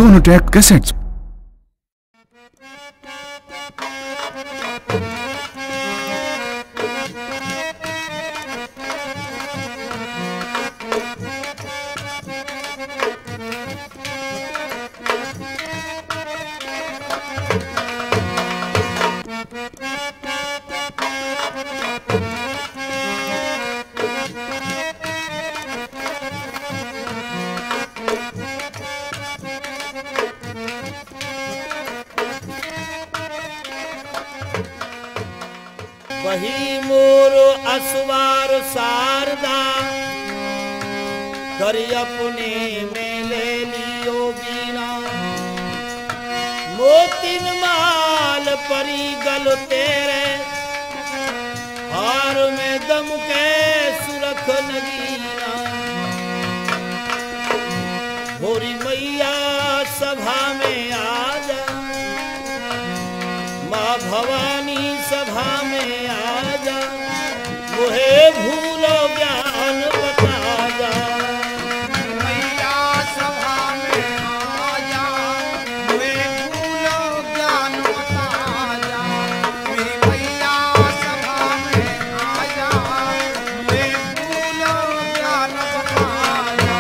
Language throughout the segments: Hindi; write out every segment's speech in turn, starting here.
Sonotech cassettes. वही मोर असवार शारदा कर अपने में ले लियो बीना, मोतिन माल परी गल तेरे हार में दम के सुरख नगीना। भोरी मैया सभा में आ जा, माँ भवानी सभा में आ जा, मुहे भूलो ज्ञान बता जा। मैया सभा में आ जा, मुहे भूलो ज्ञान बता जा। मेरी मैया सभा में आ जा, मुहे भूलो ज्ञान बता जा।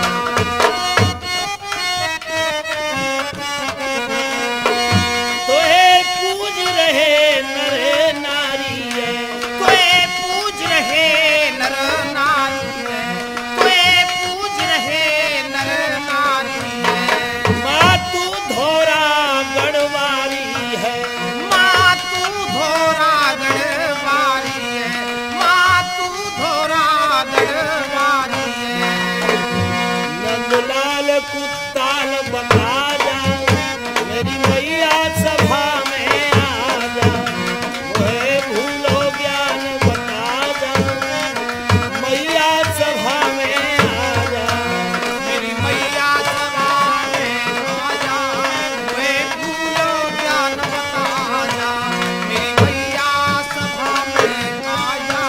तोहे पूज रहे नर नारी है, कोई पूज रहे नर नारी है, कोई पूज रहे नर नारी है। माँ तू धोरा गढ़वारी है, माँ तू धोरा गढ़वारी है, माँ तू धोरा गढ़वारी है। नंदलाल कुत्ताल बता जा, मेरी मैया सभा में आ जा, मुहे भूलो ज्ञान बता जा, मैया सभा में आ जा। मेरी मैया सभा में आ जा, वे भूलो ज्ञान बता जा। मेरी मैया सभा में आ जा,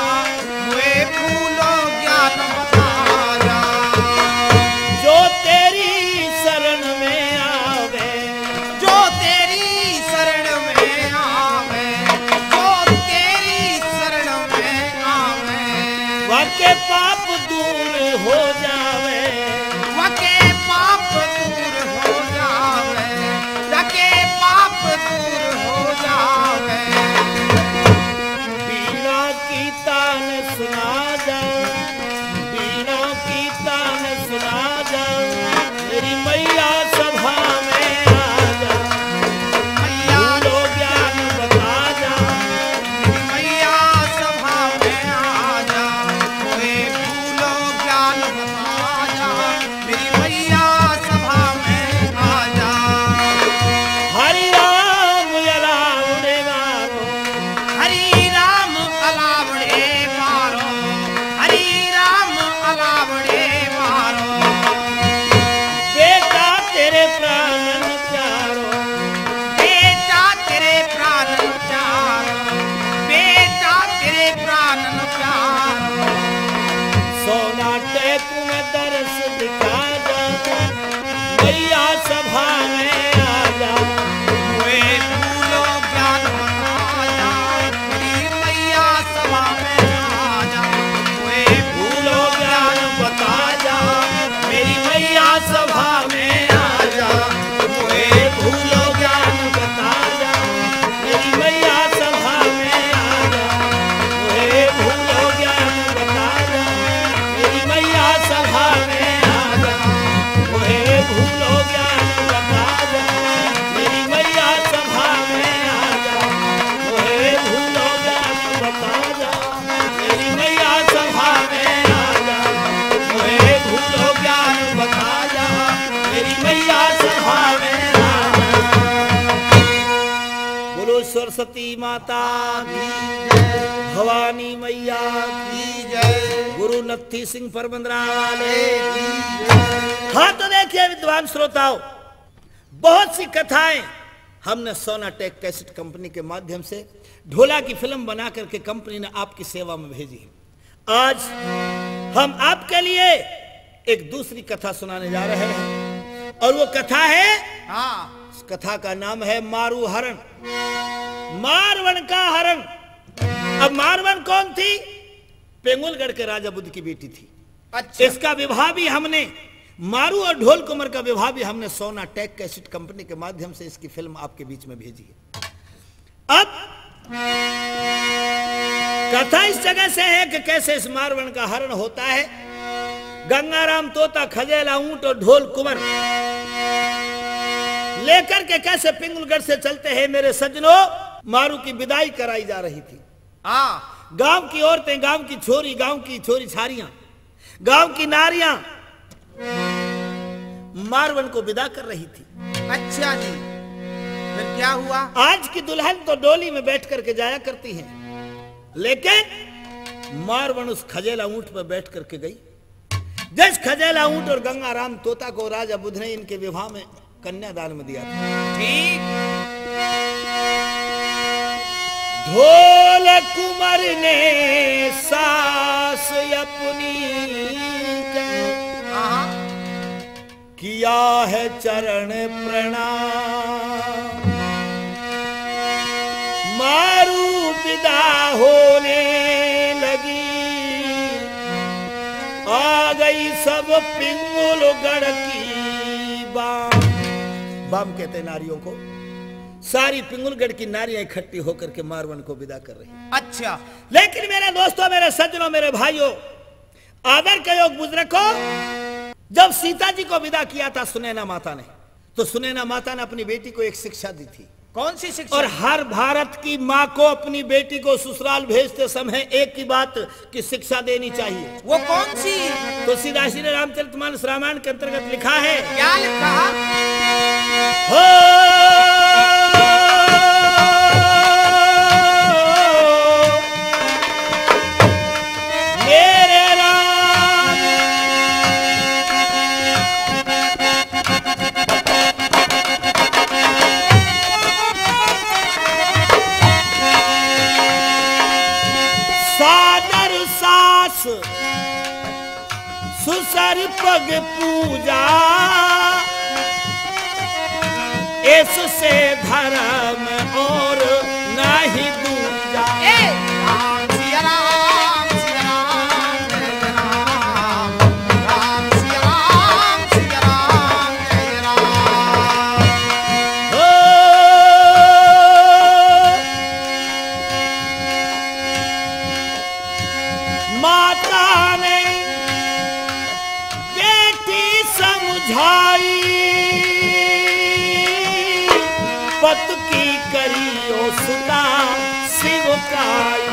वे भूलो ज्ञान बता जा। जो तेरी शरण में आवे, जो तेरी शरण में आवे, जो तेरी शरण में आवे, वाके पाप दूर हो जावे। वके पाप दूर हो जावे, वके पाप दूर हो जावे। बीना की तान सुना जा, बीना की तान सुना जा, मेरी मैया सभा में आ जा, मैया भूलो ज्ञान बता जा। मेरी मैया सभा में आ जा, वे भूलो ज्ञान बता जा। मेरी मैया सभा में आ जा। हरि राम अलावड़े मारो, हरि राम अलावड़े मारो, हरि राम अलावड़े मारो। बेटा तेरे प्राणन प्यारो, बेटा तेरे प्राणन प्यारो, बेटा तेरे प्राणन प्यारो। सोनाटेक में दर्श दिखा जा, मैया सभा में आ जा। वे भूलो ज्ञान बता जा, मेरी मैया सभा में आ जा। वे भूलो ज्ञान बता जा, मेरी मैया सभा में आ जा। वे भूलो ज्ञान बता जा, मेरी मैया सभा में आ जा। ओहे भूलो ज्ञान बता जा, मेरी मैया सभा में आ जा। ओहे भूलो ज्ञान बता जा, मेरी मैया सभा में आ जा। ओहे भूलो ज्ञान बता जा, मेरी मैया सभा में आ जा। ओहे भूलो ज्ञान बता जा, मेरी मैया सभा में आ जा। बोलो सरस्वती माता की, भवानी मैया की जय, गुरु नत्थी सिंह परबंदरा वाले की जय। हाँ तो देखिए विद्वान श्रोताओं, बहुत सी कथाएं हमने सोनाटेक कैसेट कंपनी के माध्यम से ढोला की फिल्म बना करके कंपनी ने आपकी सेवा में भेजी। आज हम आपके लिए एक दूसरी कथा सुनाने जा रहे हैं और वो कथा है हाँ इस कथा का नाम है मारू हरण, मारवन का हरण। अब मारवन कौन थी? पेंगुलगढ़ के राजा बुद्ध की बेटी थी। अच्छा इसका विवाह भी हमने, मारू और ढोल कुमार का विवाह भी हमने सोना टेक कैसेट कंपनी के माध्यम से इसकी फिल्म आपके बीच में भेजी है। अब कथा इस जगह से है कि कैसे इस मारवन का हरण होता है। गंगाराम, तोता, खजेला, ऊंट और ढोल कुंवर लेकर के कैसे पिंगुलगढ़ से चलते हैं मेरे सज्जनों। मारू की विदाई कराई जा रही थी। हाँ गांव की औरतें, गांव की छोरी, गांव की छोरी छारियां, गांव की नारियां मारवन को विदा कर रही थी। अच्छा जी, फिर क्या हुआ? आज की दुल्हन तो डोली में बैठ करके जाया करती है, लेकिन मारवन उस खजेला ऊंट पर बैठ करके गई। जिस खजेला ऊंट और गंगाराम तोता को राजा बुद्ध ने इनके विवाह में कन्यादान में दिया था। ठीक। ढोल कुंवर ने सास अपनी हाँ किया है चरण प्रणाम। मारू विदा होने लगी, आ गई सब पिंगुलगढ़ की बाम। बाम कहते हैं नारियों को। सारी पिंगुलगढ़ की नारियां इकट्ठी होकर के मारवन को विदा कर रही। अच्छा, लेकिन मेरे दोस्तों, मेरे सज्जनों, मेरे भाइयों, आदर के योग बुजुर्गों, जब सीता जी को विदा किया था सुनैना माता ने, तो सुनैना माता ने अपनी बेटी को एक शिक्षा दी थी। कौन सी शिक्षा? और हर भारत की माँ को अपनी बेटी को ससुराल भेजते समय एक ही बात की शिक्षा देनी चाहिए। वो कौन सी? तो सीधा श्री रामचरितमानस रामायण के अंतर्गत लिखा है। क्या लिखा? हो सुसर पग पूजा, इससे धर्म और नहीं दूजा। राम सिया राम, सिया राम, जय राम, राम सिया राम, सिया राम, जय राम। माता ने बेटी समझाई, पत की करियो सुना शिवकाई।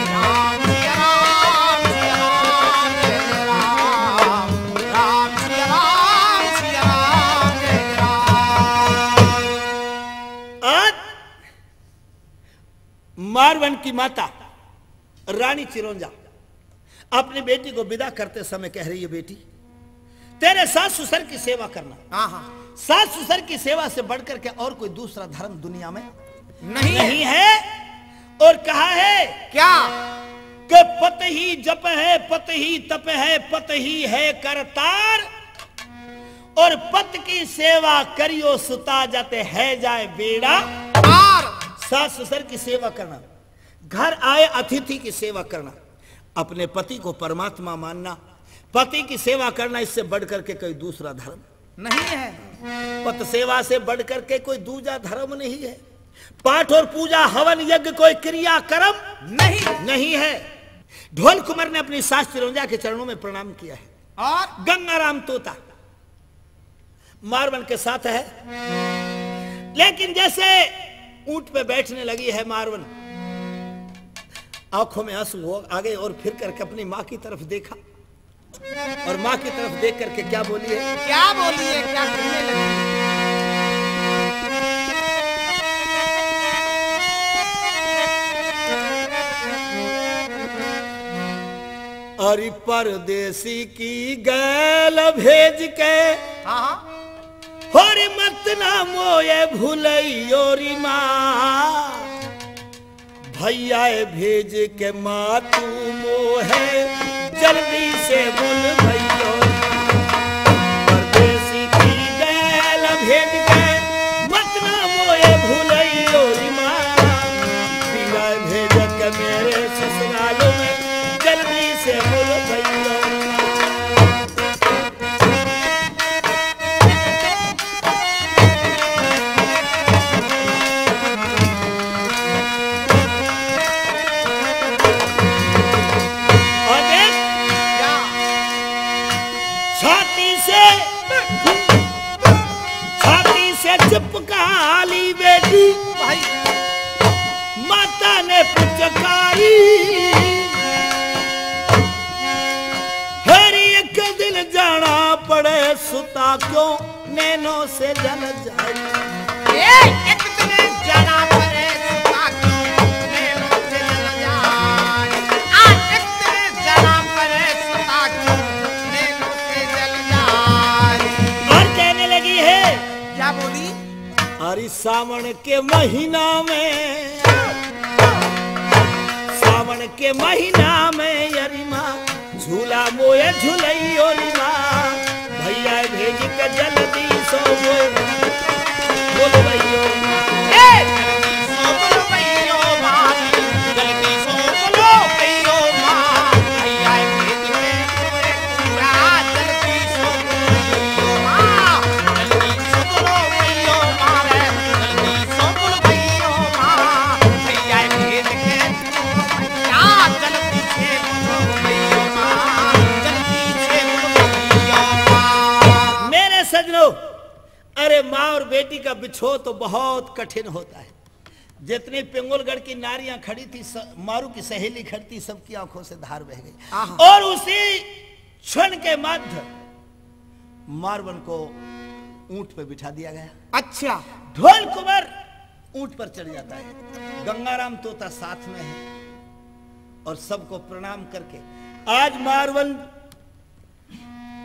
राम सिया राम, सिया राम, जय राम, राम सिया राम, सिया राम, जय राम। आज मारवन की माता रानी चिरौंजा अपनी बेटी को विदा करते समय कह रही है, बेटी तेरे सास ससुर की सेवा करना। हाँ हाँ, सास ससुर की सेवा से बढ़कर के और कोई दूसरा धर्म दुनिया में नहीं है। और कहा है क्या? कि पत ही जप है, पत ही तप है, पत ही है करतार, और पत की सेवा करियो सुता जाते है जाए बेड़ा पार। सास ससुर की सेवा करना, घर आए अतिथि की सेवा करना, अपने पति को परमात्मा मानना, पति की सेवा करना, इससे बढ़कर के कोई दूसरा धर्म नहीं है। पत सेवा से बढ़कर के कोई दूजा धर्म नहीं है। पाठ और पूजा हवन यज्ञ कोई क्रिया कर्म नहीं है। ढोल कुमार ने अपनी सास चिरौंजा के चरणों में प्रणाम किया है। और गंगाराम तोता मारवन के साथ है, लेकिन जैसे ऊंट पे बैठने लगी है मारवन, आंखों में आंसू हो आगे और फिर करके अपनी माँ की तरफ देखा, और माँ की तरफ देख करके क्या बोली है? क्या बोली है? क्या कहने लगी? अरे परदेसी की गैल भेज के, हाँ और मत ना मोए भूलइयो री माँ, भैया भेज के माँ तू मोहे जल्दी से बोल भैया। परदेसी की गैल भेज के यमुना ने पुचकारी हर एक दिन जाना पड़े सुता क्यों नैनों से जल जाए। एक दिन जाना पड़े सुता क्यों नैनों से जल जाए। एक दिन जाना पड़े सुता क्यों नैनों से जल जाए। और कहने लगी है, क्या बोली? अरे सावन के महीना में, सावन के महीना में यरी माँ झूला मोए झूलई ओरी माँ भैया भेज के जल्दी सो बोल भैया अरे माँ और बेटी का बिछो तो बहुत कठिन होता है। जितनी पिंगलगढ़ की नारियां खड़ी थी, मारू की सहेली खड़ी थी, सबकी आंखों से धार बह गई। और उसी क्षण के मध्य मारवन को ऊंट पे बिठा दिया गया। अच्छा। ढोल कुंवर ऊंट पर चढ़ जाता है, गंगाराम तोता साथ में है और सबको प्रणाम करके आज मारवन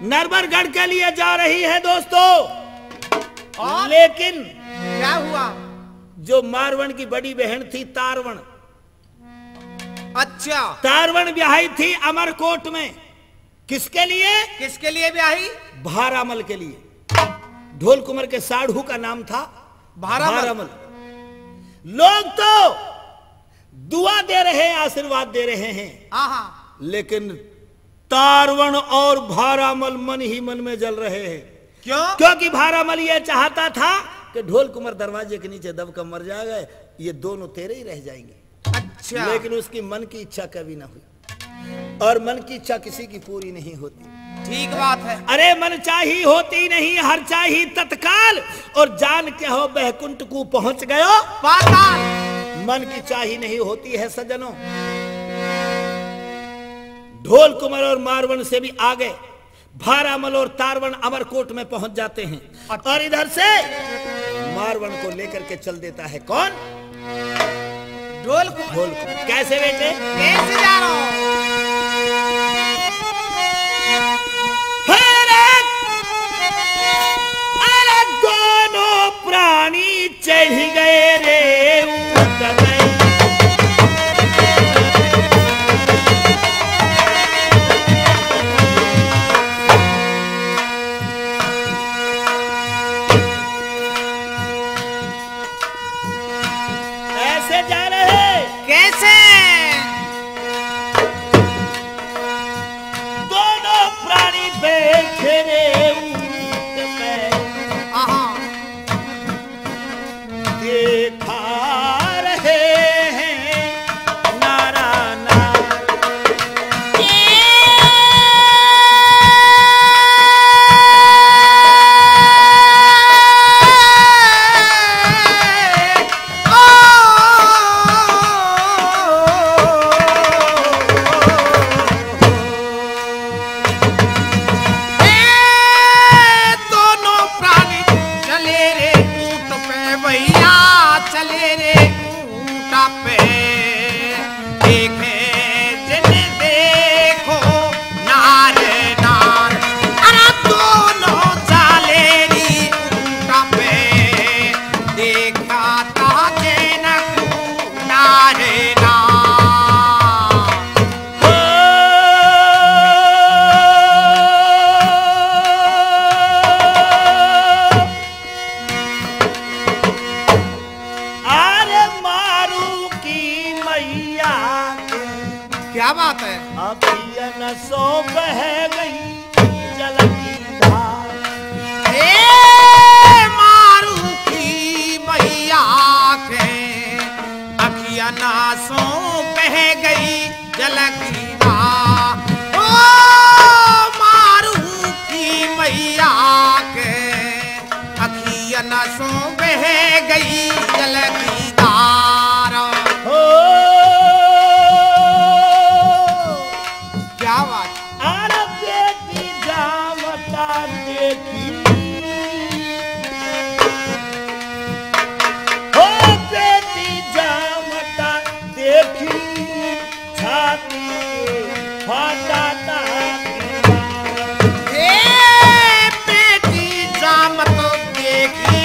नरबरगढ़ के लिए जा रही है दोस्तों। लेकिन क्या हुआ? जो मारवन की बड़ी बहन थी तारवण, अच्छा, तारवण ब्याही थी अमरकोट में। किसके लिए? किसके लिए ब्याही? भारामल के लिए। ढोल कुंवर के साढ़ू का नाम था भारामल। लोग तो दुआ दे रहे हैं, आशीर्वाद दे रहे हैं, लेकिन तारवण और भारामल मन ही मन में जल रहे हैं। क्यों? क्योंकि भारामल ये चाहता था कि ढोल कुंवर दरवाजे के नीचे दबकर मर जाएगा, ये दोनों तेरे ही रह जाएंगे। अच्छा। लेकिन उसकी मन की इच्छा कभी ना हुई, और मन की इच्छा किसी की पूरी नहीं होती। ठीक बात है। अरे मन चाही होती नहीं, हर चाही तत्काल, और जान के हो बैकुंठ को पहुंच गयो पाताल। मन की चाही नहीं होती है सज्जनों। ढोल कुंवर और मारवन से भी आगे भारामल और तारवण अमरकोट में पहुंच जाते हैं। और इधर से मारवन को लेकर के चल देता है कौन? ढोल कुंवर। कैसे बेटे? कैसे जा रहा हूं? अरे दोनों प्राणी चढ़ गए रे ऊंट में। जा रहे कैसे? दोनों प्राणी बैठे ऊंट पे, देखा रहे हैं नारा क्या बात है? अखियन सो बह गई जलती धार। मारू की मैया के अखियन सो बह गई जलती धार। ओ मारू की मैया के अखियन सो बह गई जलती धार। हो देखी छाती फाटा बेटी जामत देखी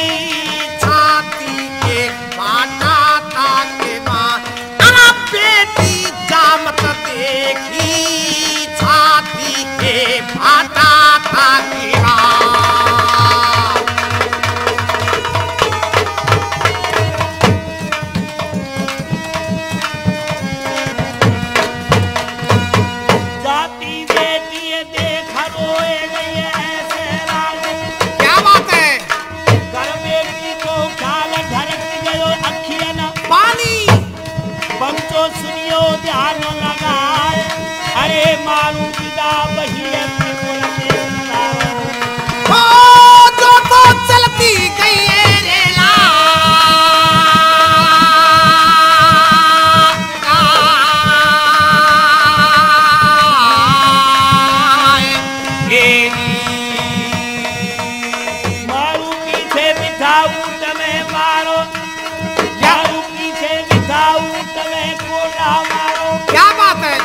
छाती के फाटा था के माँ। अरे बेटी जामत देखी छाती के फाटा था के माँ। जाती बेटी देखा रोए गई ऐसे राज। क्या बात है? कर बेटी को ख्याल ढरक गयो अखियन पानी पंचो सुनियो ध्यान लगाए। अरे मारू पिता बहिए ओ जो तो चलती गई है रेला। मारू पीछे बिठाऊ तमें मारो। मारू पीछे बिठाऊ तमें कोड़ा मारो। क्या बात है?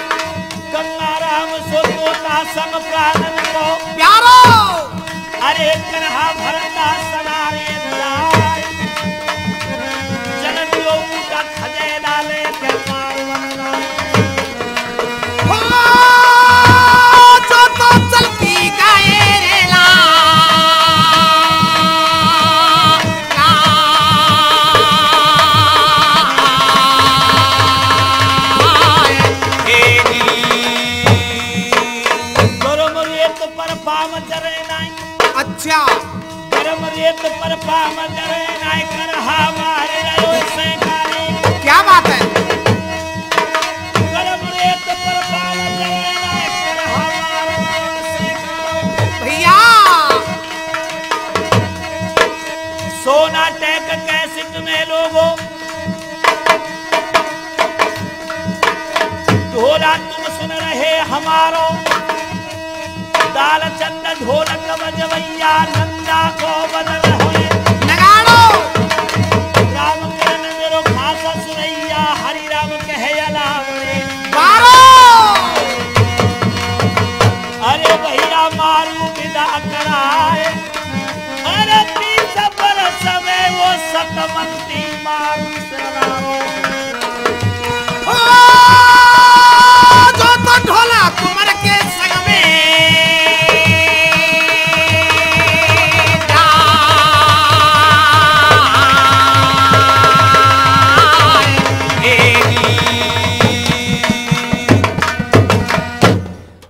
गंगाराम सोता संग प्राणन को प्यारो अरे कन्हा भरता सनारे दुलार। जनमियो का खजे डाले के पारवना। ओ जो तो चलती गई रेला। गरम रेत पर पाम चरे नाई। अच्छा गरम रेत पर पाम चरे नाई। कन्हा मारे रहो सेकारे। क्या बात है? गरम रेत पर पाम चरे नाई। कन्हा मारे रहो सेकारे। भैया सोना टैक कैसेट में लोगो ढोला तुम सुन रहे हमारो। दाल चंद ढोलक बजवैया नंदा को बदल होए। नगाड़ो राम करण मेरो खासा सुरैया हरि राम कहे अलावरे। बारो अरे भैया मारू विदा कराए। अरे 30 बरस में वो सतमंती मारू सरारो। ओ जो तो ढोला कुमर के संग में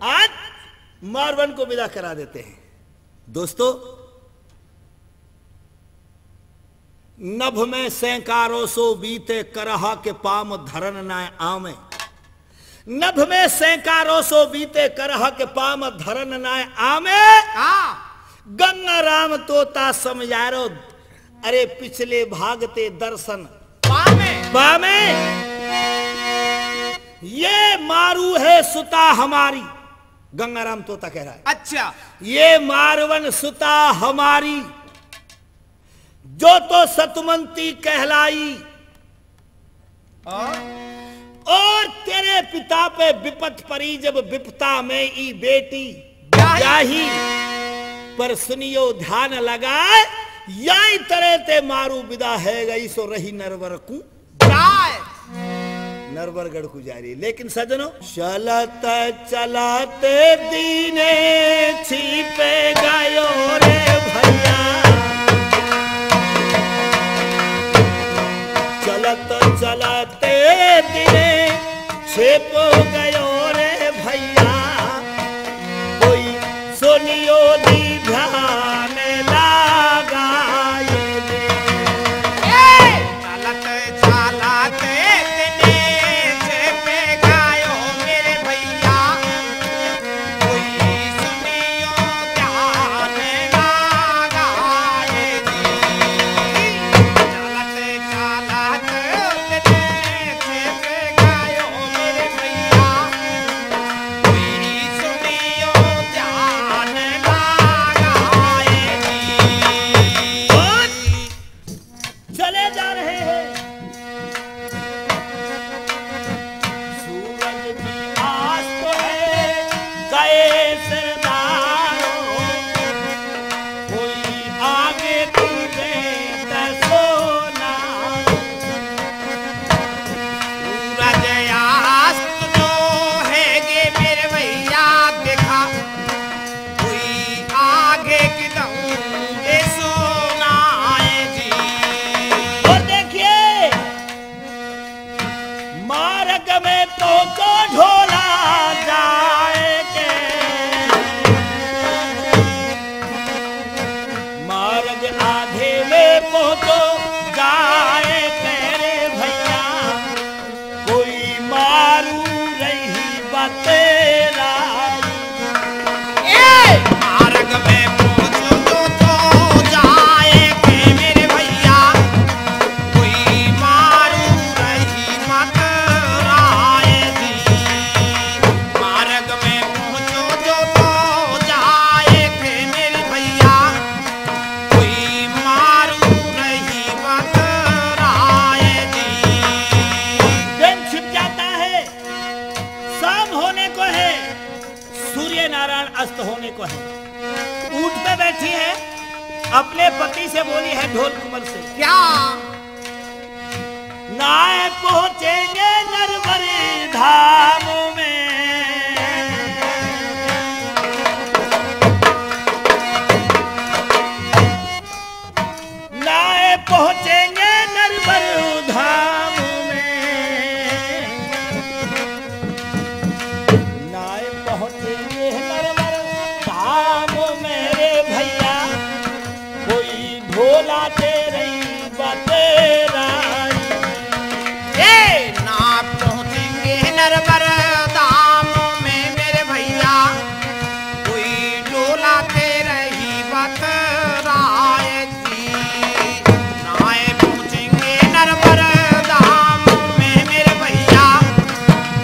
आज मारवन को विदा करा देते हैं। दोस्तों नभ में सैकारो सो बीते करहा के पाम धरन न आमे। नभ में सैकारो सो बीते करहा के पाम धरन न आमे। हाँ गंगा राम तोता समझारो। अरे पिछले भागते दर्शन पामे। ये मारू है सुता हमारी। गंगाराम तोता कह रहा है अच्छा ये मारवन सुता हमारी। जो तो सतमंती कहलाई। और तेरे पिता पे विपत परी जब विपता में ई बेटी जाही। पर सुनियो ध्यान लगाए याई तरह ते मारू विदा है गई सो रही नरवर को जाए नरवरगढ़ को जा रही। लेकिन सजनों चलत चलाते दीने छिपे गयो रे भैया। चलत चलाते दिने छिप गयो रे भैया। कोई सुनियो दी ध्यान लगाए दे। चालत चालाते दिने छिपे गयो मेरे भैया। कोई सुनियो ध्यान लगाए दी। चालत चालाते दिने छिपे गयो मेरे भैया। मार्ग में तो ढोला जाएंगे, मार्ग आधे में पहुंचो जाए तेरे भैया, कोई मारू रही बतेरा। मार्ग में पहुंचो तो जाएंगे मेरे भैया, कोई मारू रही मत राएगी। मार्ग में पहुंचो तो जाएंगे मेरे भैया, कोई मारू रही मत राएगी। दिन छिप जाता है, शाम होने को है, सूर्य नारायण अस्त होने को है। ऊंट पे बैठी है, अपने पति से बोली है ढोल कुमर से, क्या नाए पहुंचेंगे नरवरी धाम में, नाए पहुंचेंगे नरवर धाम में, नाए पहुंचेंगे नरवर धाम मेरे भैया, कोई ढोला तेरी बतेरा। ना पहुंचेंगे नरवर धाम में मेरे भैया, कोई डोला ते रही बतराएगी। नाए पहुंचेंगे नरवर धाम में मेरे भैया,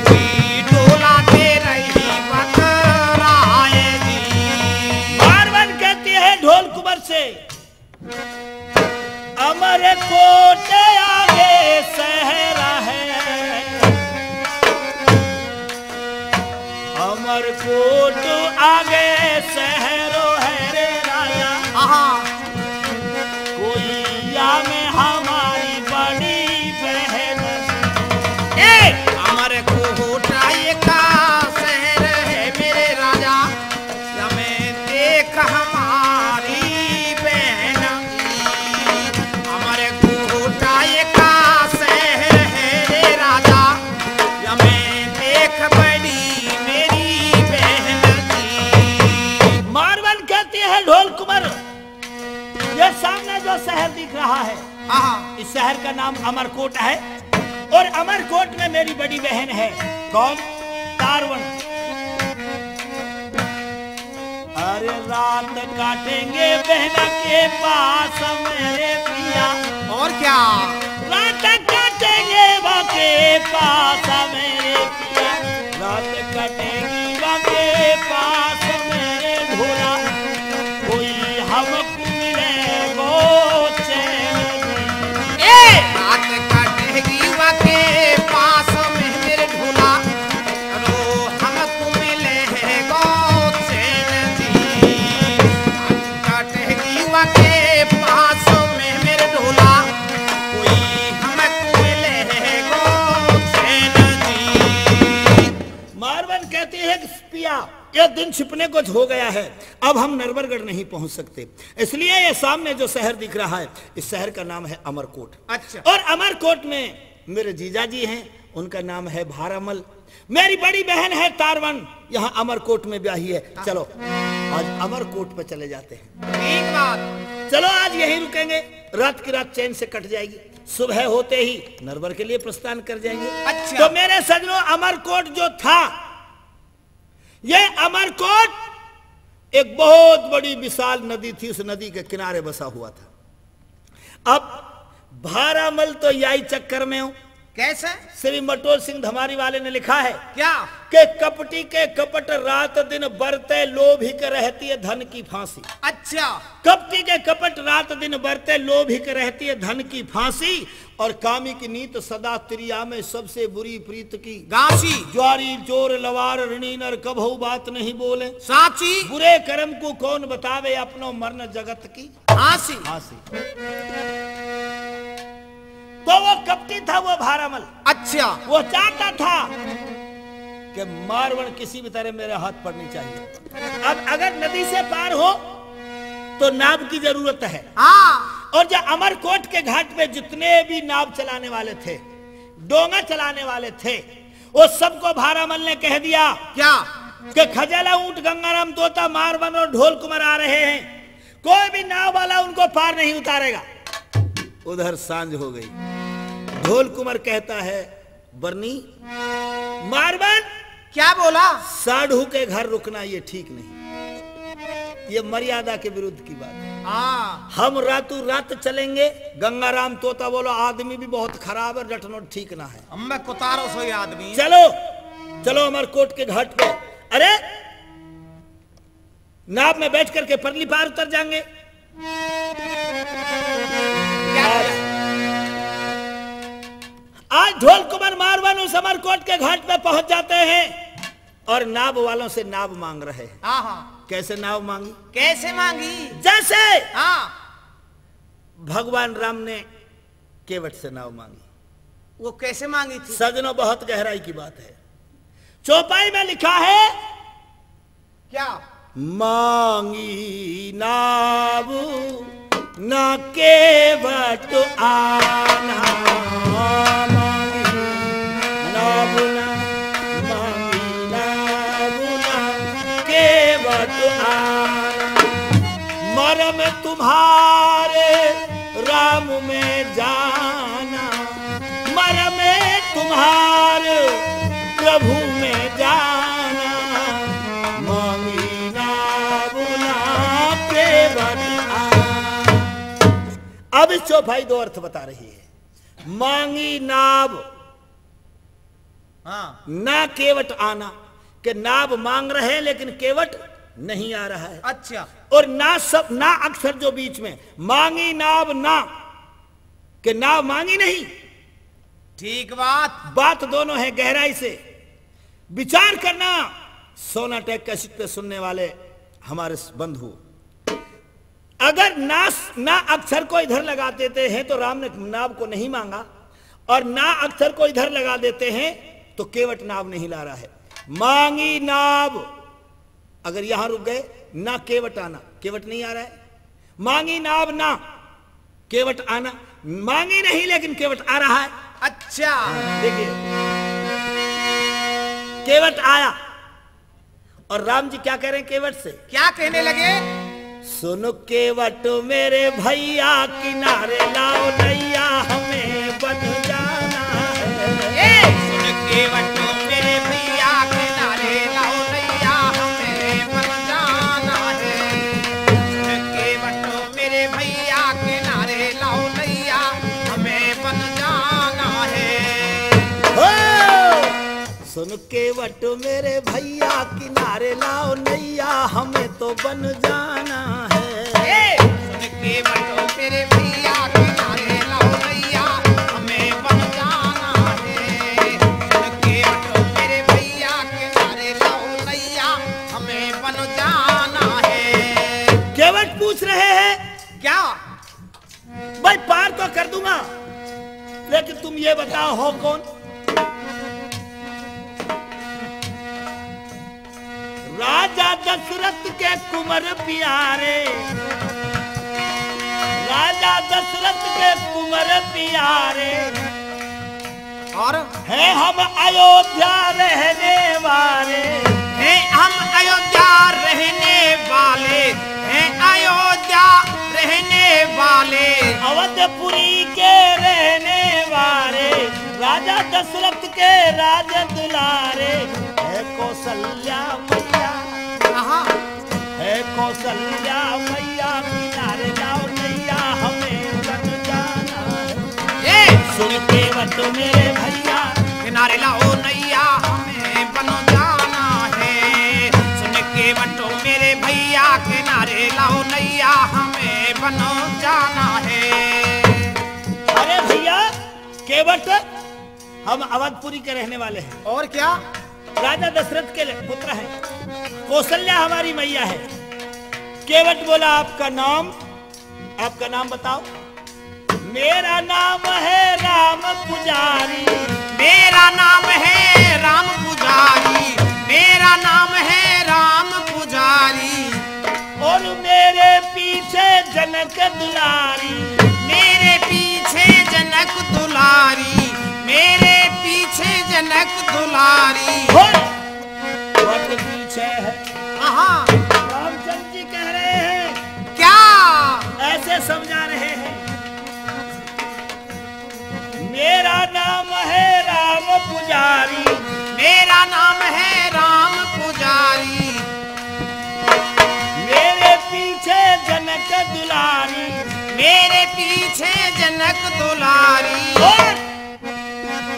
कोई डोला ते रही बतराएगी। मारवन कहती है ढोल कुंवर से, अमर कोट आगे सहरा है, अमर कोट आगे सहरो है रे राजा, कोई या में हमारी बड़ी बहन। अमर कोटा ये का शहर है मेरे राजा, हमें देख हमारी बहन की। अमर कोटा ये का शहर है रे राजा, हमें देख बड़ी मेरी बहन की। मारवन कहती है ढोल कुंवर, ये सामने जो शहर दिख रहा है, इस शहर का नाम अमरकोट है, और अमरकोट में मेरी बड़ी बहन है। कौन? तारवन। अरे रात काटेंगे बहना के पास मेरे पिया, और क्या रात काटेंगे वहाँ के पास मेरे पिया, रात काटेंगी वहाँ के पास मेरे ढोला, कोई हमको मिले वो चैन। रात काटेगी वा के पास में मेरे ढोला, रो हमको मिले है गो चैन जी। रात काटेगी वा के पास में मेरे ढोला, कोई हमको मिले है गो चैन जी। मारवन कहती है कि पिया, यह दिन छिपने को हो गया है, अब हम नरवरगढ़ नहीं पहुंच सकते, इसलिए ये सामने जो शहर दिख रहा है, इस शहर का नाम है अमरकोट। अच्छा। और अमरकोट में मेरे जीजा जी हैं, उनका नाम है भारामल, मेरी बड़ी बहन है तारवन, यहाँ अमरकोट में ब्याही है। चलो आज अमरकोट पे चले जाते हैं। ठीक बात। चलो आज यहीं रुकेंगे, रात की रात चैन से कट जाएगी, सुबह होते ही नरवर के लिए प्रस्थान कर जाएंगे। अच्छा। तो मेरे सजनों, अमरकोट जो था, ये अमरकोट एक बहुत बड़ी विशाल नदी थी, उस नदी के किनारे बसा हुआ था। अब भारामल तो यही चक्कर में हूं। कैसे? श्री मटोल सिंह धमारी वाले ने लिखा है क्या? कि कपटी के कपट रात दिन बरते, लोभी के रहती है धन की फांसी। अच्छा। कपटी के कपट रात दिन बरते, लोभी के रहती है धन की फांसी, और कामी की नीत सदा त्रिया में सबसे बुरी प्रीत की गासी। ज्वारी चोर लवार ऋणी नर कभू बात नहीं बोले, साची। बुरे कर्म को कौन बतावे, अपनो मरण जगत की हासी। फांसी। तो वो कपटी था, वो भारामल। अच्छा। वो चाहता था कि मारवण किसी भी तरह मेरे हाथ पड़नी चाहिए। अब अगर नदी से पार हो तो नाव की जरूरत है, हाँ। और जो अमरकोट के घाट पे जितने भी नाव चलाने वाले थे, डोंगा चलाने वाले थे, वो सबको भारामल ने कह दिया क्या? कि खजाला ऊंट गंगाराम तोता मारवन और ढोल कुमार आ रहे हैं, कोई भी नाव वाला उनको पार नहीं उतारेगा। उधर सांझ हो गई। ढोल कुमार कहता है बरनी मारवन क्या बोला? साधु के घर रुकना ये ठीक नहीं, ये मर्यादा के विरुद्ध की बात है। हाँ, हम रातों रात चलेंगे। गंगाराम तोता बोलो आदमी भी बहुत खराब है, रटनो ठीक ना है। हम मैं कुतारो सोई आदमी। चलो चलो अमरकोट के घाट पे। अरे नाव में बैठ करके परली पार उतर जाएंगे। आज ढोल कुमार मारवान उस अमरकोट के घाट पे पहुंच जाते हैं और नाव वालों से नाव मांग रहे हैं। हाँ, कैसे नाव मांगी? कैसे मांगी? जैसे हाँ, भगवान राम ने केवट से नाव मांगी। वो कैसे मांगी थी? सजनों बहुत गहराई की बात है। चौपाई में लिखा है क्या? मांगी नाव ना केवट आना, मांगी नाव ना, मांगी नाव ना केवट आना, मरम तुम्हारे राम में जाना, मरम तुम्हारे प्रभु में जाना, मांगी नाव ना केवट आना। अब इस चौपाई दो अर्थ बता रही है। मांगी नाव, हाँ, ना केवट आना, कि नाव मांग रहे हैं लेकिन केवट नहीं आ रहा है। अच्छा, और ना अक्षर जो बीच में, मांगी नाव ना, कि नाव मांगी नहीं। ठीक बात। बात दोनों है गहराई से विचार करना। सोनाटेक कैसेट पे सुनने वाले हमारे बंधु, अगर ना अक्षर को इधर लगा देते हैं तो राम ने नाव को नहीं मांगा, और ना अक्षर को इधर लगा देते हैं तो केवट नाव नहीं ला रहा है। मांगी नाव, अगर यहां रुक गए ना केवट आना, केवट नहीं आ रहा है। मांगी नाव ना केवट आना, मांगी नहीं लेकिन केवट आ रहा है। अच्छा, देखिए केवट आया और राम जी क्या कह रहे हैं केवट से? क्या कहने लगे? सुनो केवट मेरे भैया किनारे लाओ नैया हमें बन जाना है। सुन केवट मेरे भैया किनारे लाओ नैया हमें बन जाना है। सुन केवट मेरे भैया किनारे लाओ नैया हमें बन जाना है। हो! सुन केवट मेरे भैया किनारे लाओ नैया हमें तो बन जाना है। सुन केवट मेरे भैया किनारे लाओ नैया हमें बन जाना है। सुन केवट मेरे भैया किनारे लाओ नैया हमें बन जाना है। केवट पूछ रहे हैं क्या? भाई पार तो कर दूंगा, लेकिन तुम ये बताओ हो कौन? राजा दशरथ के कुंवर प्यारे, राजा दशरथ के कुंवर प्यारे, और हैं हम अयोध्या रहने वाले, हैं हम अयोध्या रहने वाले, हैं अयोध्या रहने वाले, अवधपुरी के रहने वाले, राजा दशरथ के राज दुलारे, है कौशल्या मैया, है कौशल्या मैया किनारे लाओ नैया हमें बन जाना है। सुन केवट मेरे भैया किनारे लाओ नैया हमें बन जाना है। सुन केवट मेरे भैया किनारे लाओ नैया हमें बन जाना है। अरे भैया केवट हम अवधपुरी के रहने वाले हैं, और क्या? राजा दशरथ के पुत्र हैं, कौशल्या हमारी मैया है। केवट बोला आपका नाम, आपका नाम बताओ। मेरा नाम है राम पुजारी, मेरा नाम है राम पुजारी, मेरा नाम है राम पुजारी, और मेरे पीछे जनक दुलारी, मेरे पीछे जनक दुलारी, मेरे दुलारी। वट पीछे है। हाँ, रामचंद्र जी कह रहे हैं, क्या ऐसे समझा रहे हैं, मेरा नाम है राम पुजारी, मेरा नाम है राम पुजारी, मेरे पीछे जनक दुलारी, मेरे पीछे जनक दुलारी। और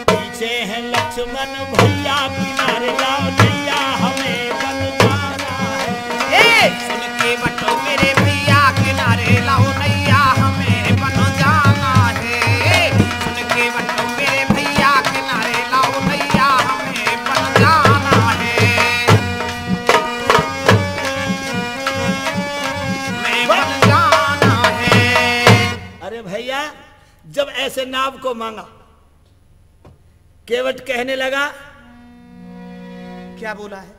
पीछे है लक्ष्मण भैया, किनारे लाओ नैया हमें बन जाना है। सुन के बटो मेरे भैया, किनारे लाओ नैया हमें बन जाना है। सुन के बटो मेरे भैया, किनारे लाओ नैया हमें बन जाना है। मैं बन जाना है। अरे भैया, जब ऐसे नाव को मांगा, केवट कहने लगा, क्या बोला है?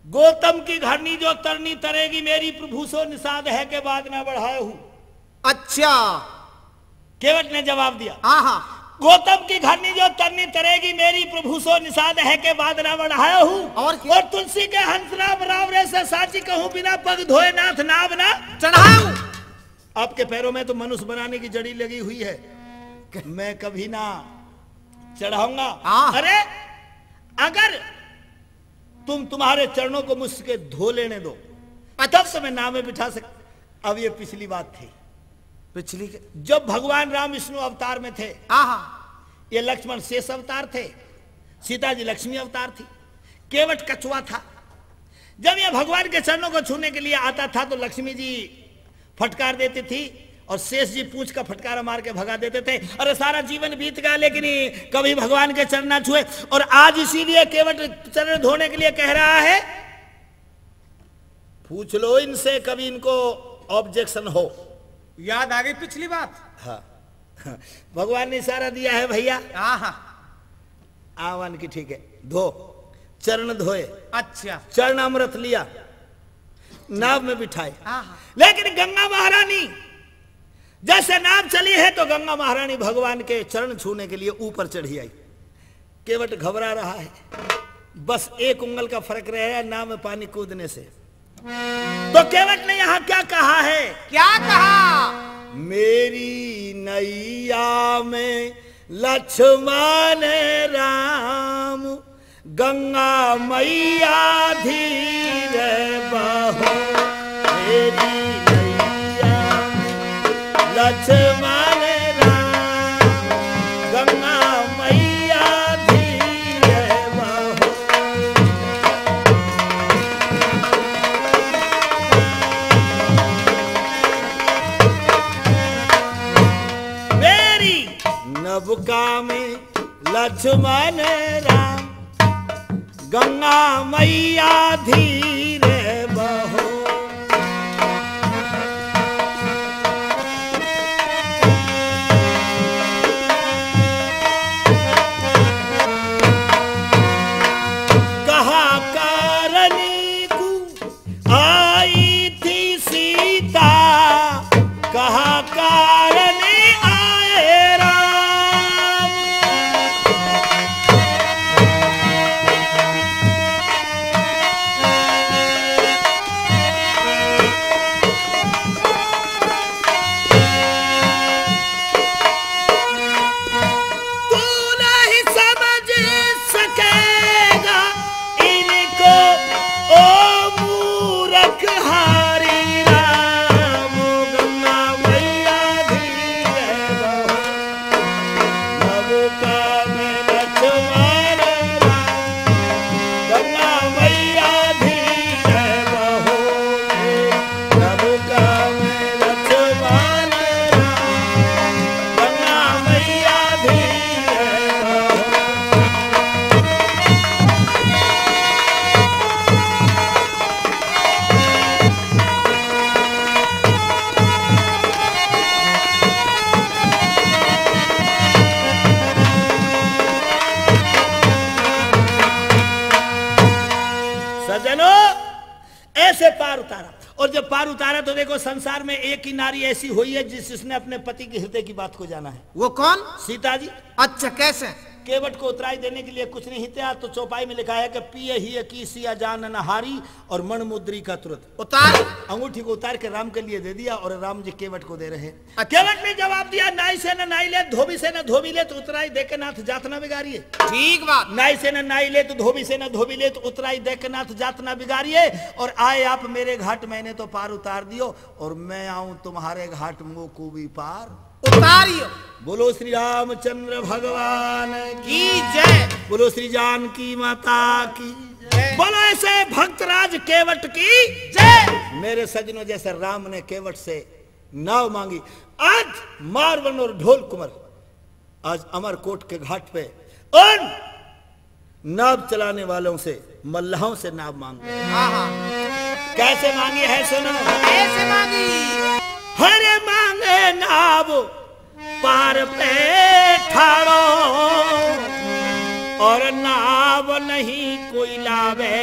गौतम की घरनी जो तरनी तरेगी, मेरी प्रभु सो निषाद है के बाद ना बढ़ाए हूं। अच्छा, केवट ने जवाब दिया, हाँ, गौतम की घरनी जो तरनी तरेगी, मेरी प्रभु सो निषाद है के बाद ना बढ़ाया हूं। और क्या? और तुलसी के हंसनाभ रावरे से साची कहूं, बिना पग धोए नाथ नाव ना चढ़ाऊं। आपके पैरों में तो मनुष्य बनाने की जड़ी लगी हुई है, मैं कभी ना चढ़ाऊंगा। हाँ। अरे अगर तुम्हारे चरणों को मुझसे धो लेने दो, तब तो मैं नाव में बिठा सकता। अब ये पिछली बात थी, पिछली जब भगवान राम विष्णु अवतार में थे, हाँ, ये लक्ष्मण शेष अवतार थे, सीता जी लक्ष्मी अवतार थी, केवट कछुआ था। जब ये भगवान के चरणों को छूने के लिए आता था तो लक्ष्मी जी फटकार देती थी और शेष जी पूंछ का फटकारा मार के भगा देते थे। अरे सारा जीवन बीत गया लेकिन कभी भगवान के चरण ना छुए। और आज इसीलिए केवट चरण धोने के लिए कह रहा है, पूछ लो इनसे कभी इनको ऑब्जेक्शन हो। याद आ गई पिछली बात। हाँ, भगवान ने इशारा दिया है भैया, हाँ, आवन की ठीक है, धो। चरण धोए, अच्छा, चरण अमृत लिया, नाव में बिठाए। हाँ, लेकिन गंगा महारानी जैसे नाव चली है तो गंगा महारानी भगवान के चरण छूने के लिए ऊपर चढ़ी आई। केवट घबरा रहा है, बस एक उंगल का फर्क रहेगा नाव में पानी कूदने से। तो केवट ने यहां क्या कहा है? क्या कहा? मेरी नैया में लक्ष्मण राम, गंगा मैया धीर बहो। मेरी नैया में लक्ष्मण राम, गंगा मैया धीर बहो। मेरी नौका में लक्ष्मण राम, गंगा मैया धीर बहो। कहा कारणी को आई थी सीता, कहा कारणी आए राम। तू नहीं समझ सकेगा इनको, ओ मूर्ख हारी राम। गंगा मैया धीर बहो, नौका में लक्ष्मण राम, गंगा मैया धीर बहो। नौका में लक्ष्मण राम, गंगा मैया धीर बहो। सज्जनों, ऐसे पार उतारा। और जब पार उतारा तो देखो संसार में एक ही नारी ऐसी हुई है जिसने अपने पति के हृदय की बात को जाना है। वो कौन? सीता जी। अच्छा, कैसे? केवट को उतराई देने के लिए कुछ नहीं था, तो चौपाई में लिखा है कि पिए ही की सिया जान नहारी और मण मुद्री का तुरंत उतार। अंगूठी को उतार के राम के लिए दे दिया और राम जी केवट को दे रहे। अच्छा। केवट ने जवाब दिया, नाई से न नाई ले, धोबी से न धोबी ले, तो उतराई दे के नाथ जात ना बिगाड़िए। ठीक बात। नाई से न नाई ले, तो धोबी से न धोबी ले, तो उतराई दे के नाथ जात ना बिगाड़िए। और आए आप मेरे घाट, मैंने तो पार उतार दियो, और मैं आऊं तुम्हारे घाट मुंह को भी पार उतारियो। बोलो श्री रामचंद्र भगवान की जय। बोलो श्री जानकी माता की जय। बोलो ऐसे भक्तराज केवट की जय। मेरे सजनों, जैसे राम ने केवट से नाव मांगी, आज मारवन और ढोल कुमर आज अमरकोट के घाट पे उन नाव चलाने वालों से, मल्लाहों से नाव मांगे। हाँ। कैसे मांगी है सुनो। कैसे मांगी। हरे मांगे नाव पार पे ठाड़ो, और नाव नहीं कोई लावे,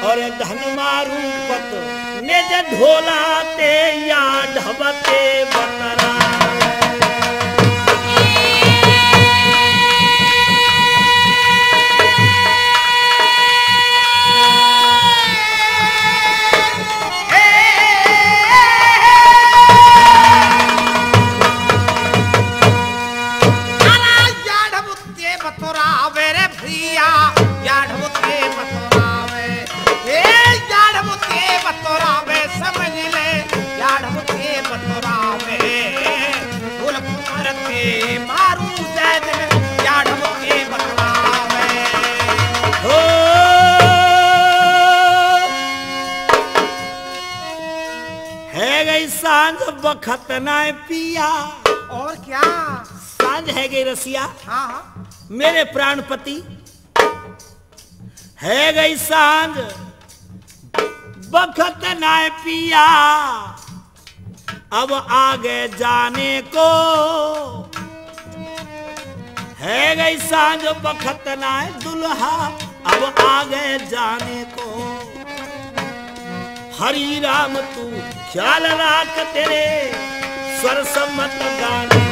और धन मारू पत ने जे ढोलाते या ढबते बतरा। बखत ना पिया। और क्या। सांझ है गई रसिया। हाँ। मेरे प्राणपति है गई सांझ, बखत ना पिया, अब आगे जाने को है गई सांझ, बखत ना दुल्हा, अब आगे जाने को। हरि राम तू ख्याल राख, तेरे स्वर सम्मत गाने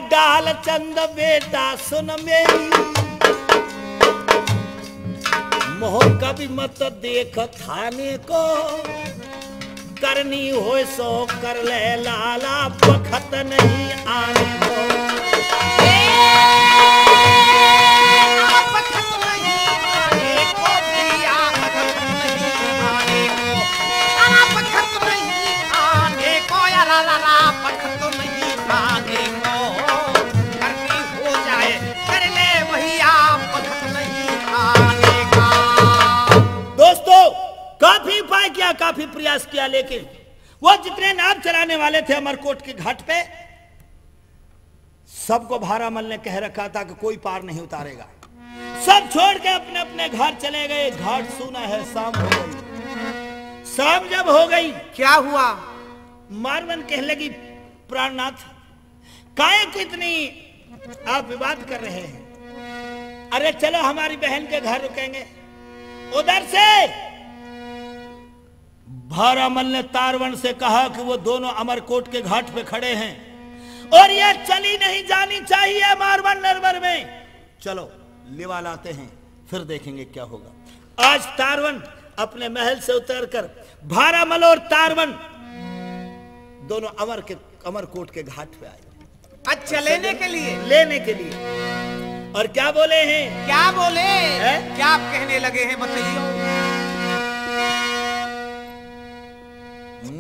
डाल चंद बेटा सुन मेरी, मोह कभी मत देख थाने को, करनी हो सो कर ले लाला, बखत नहीं आने को। काफी उपाय किया, काफी प्रयास किया, लेकिन वो जितने नाव चलाने वाले थे अमरकोट के घाट पे, सबको भारामल ने कह रखा था कि कोई पार नहीं उतारेगा। सब छोड़ के अपने अपने घर चले गए। घाट सूना है, शाम हो गई। शाम जब हो गई, क्या हुआ। मारवन कहने लगी, प्राणनाथ काहे को इतनी आप विवाद कर रहे हैं। अरे चलो हमारी बहन के घर रुकेंगे। उधर से भारामल ने तारवण से कहा कि वो दोनों अमरकोट के घाट पे खड़े हैं और ये चली नहीं जानी चाहिए मारवन नरवर में। चलो लिवा लाते हैं, फिर देखेंगे क्या होगा। आज तारवण अपने महल से उतरकर भारामल और तारवण दोनों अमरकोट के घाट पे आए। अच्छा, लेने के लिए। लेने के लिए। और क्या बोले हैं। क्या बोले है? क्या आप कहने लगे हैं, बताइए।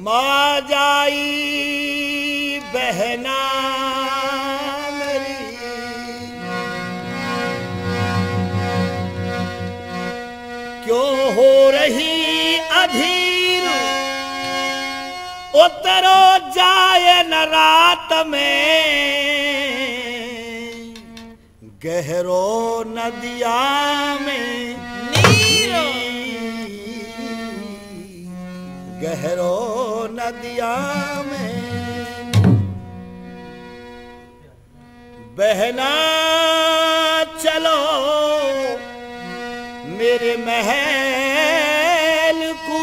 माँ जाई बहना मेरी, क्यों हो रही अधीर, उतरो जाए न रात में, गहरो नदिया में नीरो गहरो नदिया में बहना चलो मेरे महल को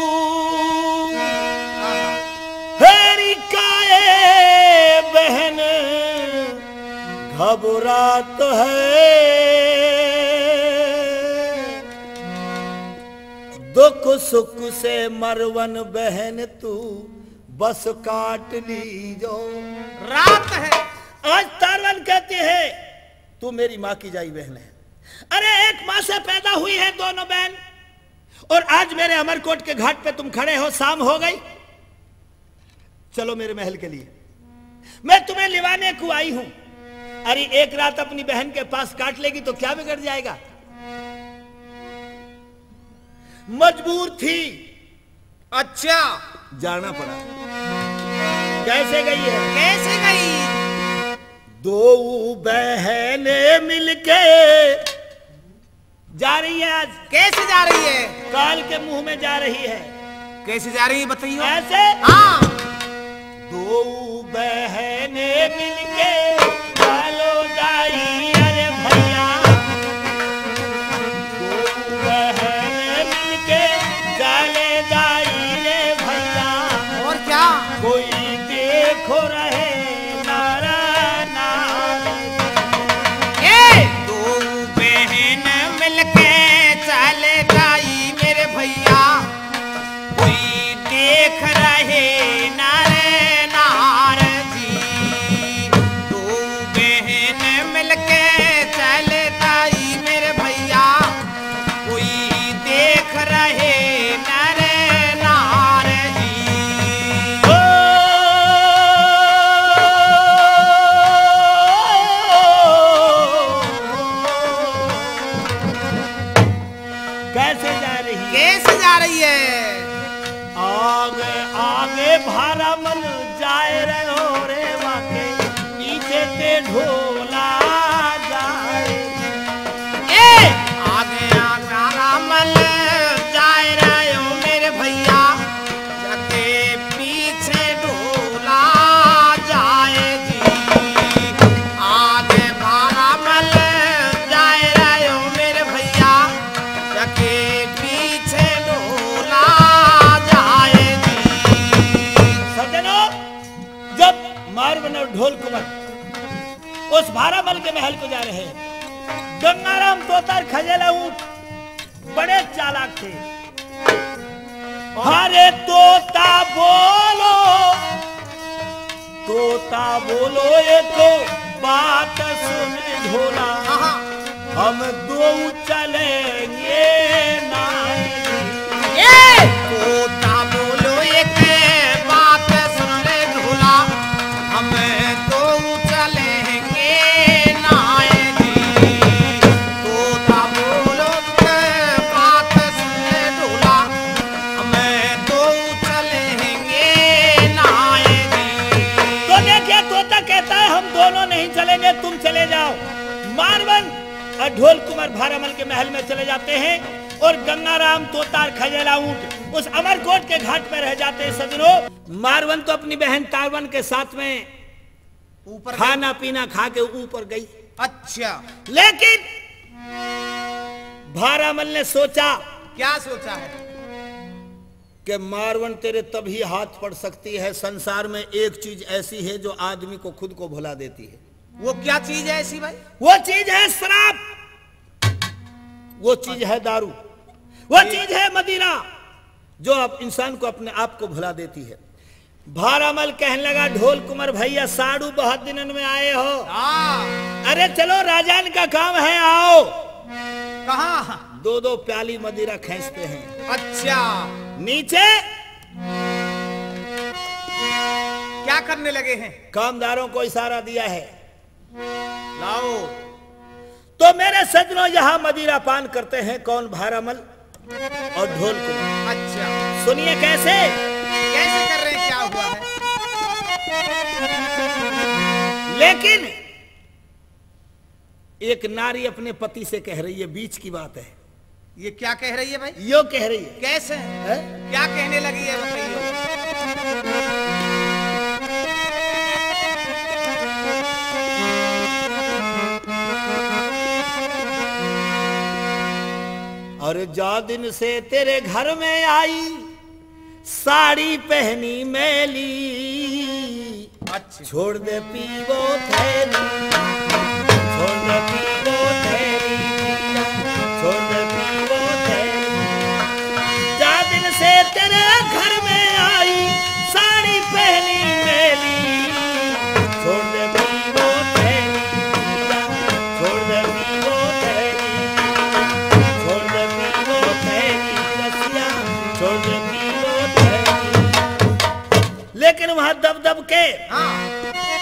हेरी काए बहन घबरात है दुख सुख से मरवन बहन तू बस काट ली जो रात है। आज तारवन कहती है तू मेरी माँ की जाई बहन है। अरे एक माँ से पैदा हुई है दोनों बहन और आज मेरे अमरकोट के घाट पे तुम खड़े हो, शाम हो गई, चलो मेरे महल के लिए, मैं तुम्हें लिवाने को आई हूं। अरे एक रात अपनी बहन के पास काट लेगी तो क्या बिगड़ जाएगा। मजबूर थी, अच्छा जाना पड़ा। कैसे गई है? कैसे गई? दो बहने मिलके जा रही है। आज कैसे जा रही है? काल के मुंह में जा रही है। कैसे जा रही है बताइए? ऐसे हाँ। दो बहने मिलके चलो जाई अरे भैया, दो बहने मिलके चले जाई रे भैया। और क्या? कोई देखो रहे नारा नार। ए दो बहन मिलके चले जाई मेरे भैया, कोई देख रहे नारे नार जी। दो बहन मिलके चले जाई मेरे भैया, कोई देख रहे नारे नार जी। कैसे जा रही है? कैसे जा रही है? आगे आगे भारामल जाए रहो रे वाके, पीछे ते ढोला जाए। ए आगे आगा रामल जाए रहे हो मेरे भैया, जाके पीछे ढोला जाए जी। आगे भारामल जाए रहे हो मेरे भैया, जाके पीछे ढोला जाए जी। सज्जनों, जब मारवन और ढोल कुंवर उस भारामल के महल को जा रहे हैं, गंगाराम तोतार खजेला ऊंट बड़े चालाक थे। हरे तोता बोलो ये तो बात सुन ढोला, हाँ। हम दो चलेंगे नाई। ए तोता बोलो एक बात सुन ले ढोला, हम तो चलेंगे नाए जी। तोता बोलो एक बात सुन ले ढोला, हम तो चलेंगे नाए जी। तो देखिए तोता कहता है हम दोनों नहीं चलेंगे, तुम चले जाओ। मारवन और ढोल कुंवर भारामल के महल में चले जाते हैं और गंगाराम तोतार खजेला ऊंट उस अमरकोट के घाट पर रह जाते हैं। सजनों, मारवन तो अपनी बहन तारवन के साथ में ऊपर खाना पीना खा के ऊपर गई, अच्छा लेकिन भारामल ने सोचा क्या सोचा है? कि मारवन तेरे तभी हाथ पड़ सकती है, संसार में एक चीज ऐसी है जो आदमी को खुद को भुला देती है। वो क्या चीज है ऐसी भाई? वो चीज है शराब, वो चीज है दारू, वो चीज है मदिरा, जो अब इंसान को अपने आप को भुला देती है। भारामल कहने लगा ढोल कुंवर भैया साड़ू बहुत दिनन में आए हो, हाँ। अरे चलो राजान का काम है, आओ। कहाँ? दो दो प्याली मदिरा खींचते हैं। अच्छा नीचे क्या करने लगे हैं? कामदारों को इशारा दिया है, लाओ। तो मेरे सज्जनों यहां मदिरा पान करते हैं कौन? भारामल और ढोल कुंवर। अच्छा सुनिए कैसे कैसे कर रहे हैं, क्या हुआ है? लेकिन एक नारी अपने पति से कह रही है, बीच की बात है। ये क्या कह रही है भाई? यो कह रही है। कैसे है? क्या कहने लगी है बताइए। और जा दिन से तेरे घर में आई, साड़ी पहनी मैली, अच्छा छोड़ दे पीवो थैली, छोड़ दे पीवो थैली, छोड़ दे पीवो थैली। जा दिन से तेरे घर में आई, साड़ी पहनी मैली, छोड़ दे पीवो थैली, छोड़ दे पीवो थैली, छोड़ दे पीवो थैली, रसिया छोड़ दे पीवो थैली। लेकिन वहां दब दब के हाँ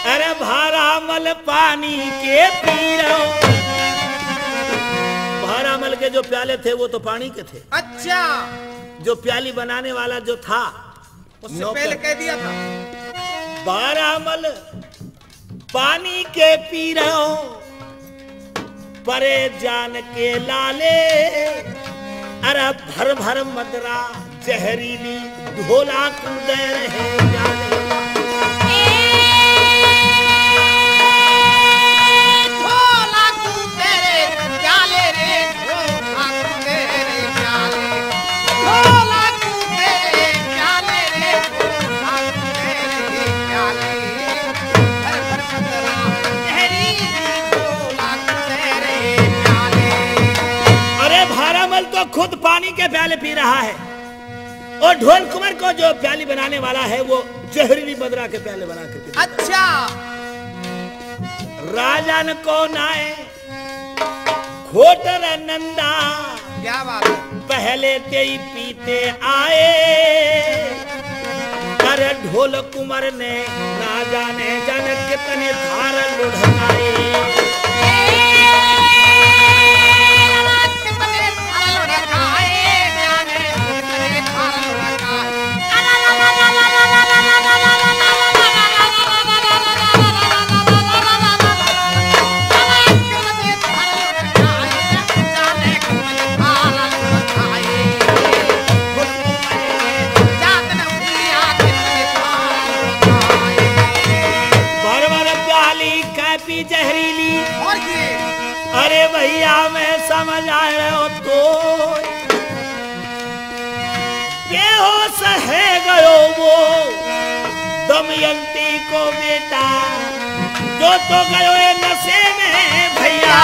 अरे भारामल पानी के पी रहो। भारामल के जो प्याले थे वो तो पानी के थे। अच्छा जो प्याली बनाने वाला जो था उससे पहले कह दिया था भारामल पानी के पी रहो, परे जान के लाले, अरे भर भर मदरा जहरीली ढोला कूद रहे जाने। तो खुद पानी के प्याले पी रहा है और ढोल कुमार को जो प्याली बनाने वाला है वो जहरीली मदरा के प्याले बना के। अच्छा राजन को नाए खोटर नंदा, क्या बात है? पहले ते ही पीते आए, अरे ढोल कुमार ने ना जाने जाने कितने धार लुढ़काए। जहरीली और ये अरे भैया मैं समझ आए हो तो बेहोश है गयो वो दमयंती को बेटा, जो तो गयो है नशे में भैया।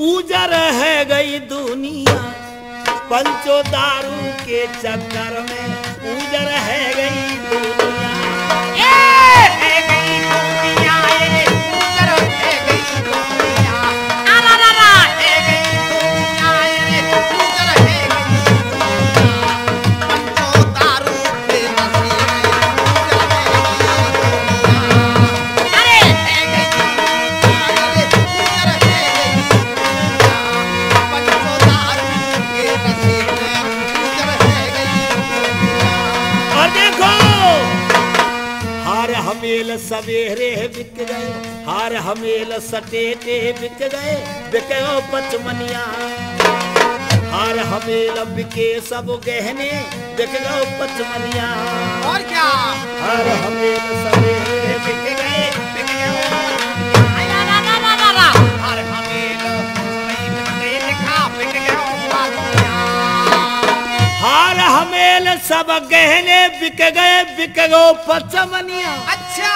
उजर है गई दुनिया, पंचो दारू के चक्कर में उजर है गई दुनिया। है गई दुनिया, उजर है गई दुनिया, है गई दुनिया, उजर है गई दुनिया, पंचो दारू के नशे में उजर है गई दुनिया। अरे है गई दुनिया, उजर है हमेल सवेरे बिक गए, हार हमेल सटेटे बिक गए, बिके पचमनिया। हार हमेल बिके सब गहने, बिक गए पचमनिया। और क्या हार हमेल सवेरे बिक गए, बिक गए हार हमेल लिखा बिक गए। हार हमेल सब गहने बिक गए, बिक गए पचमनिया। अच्छा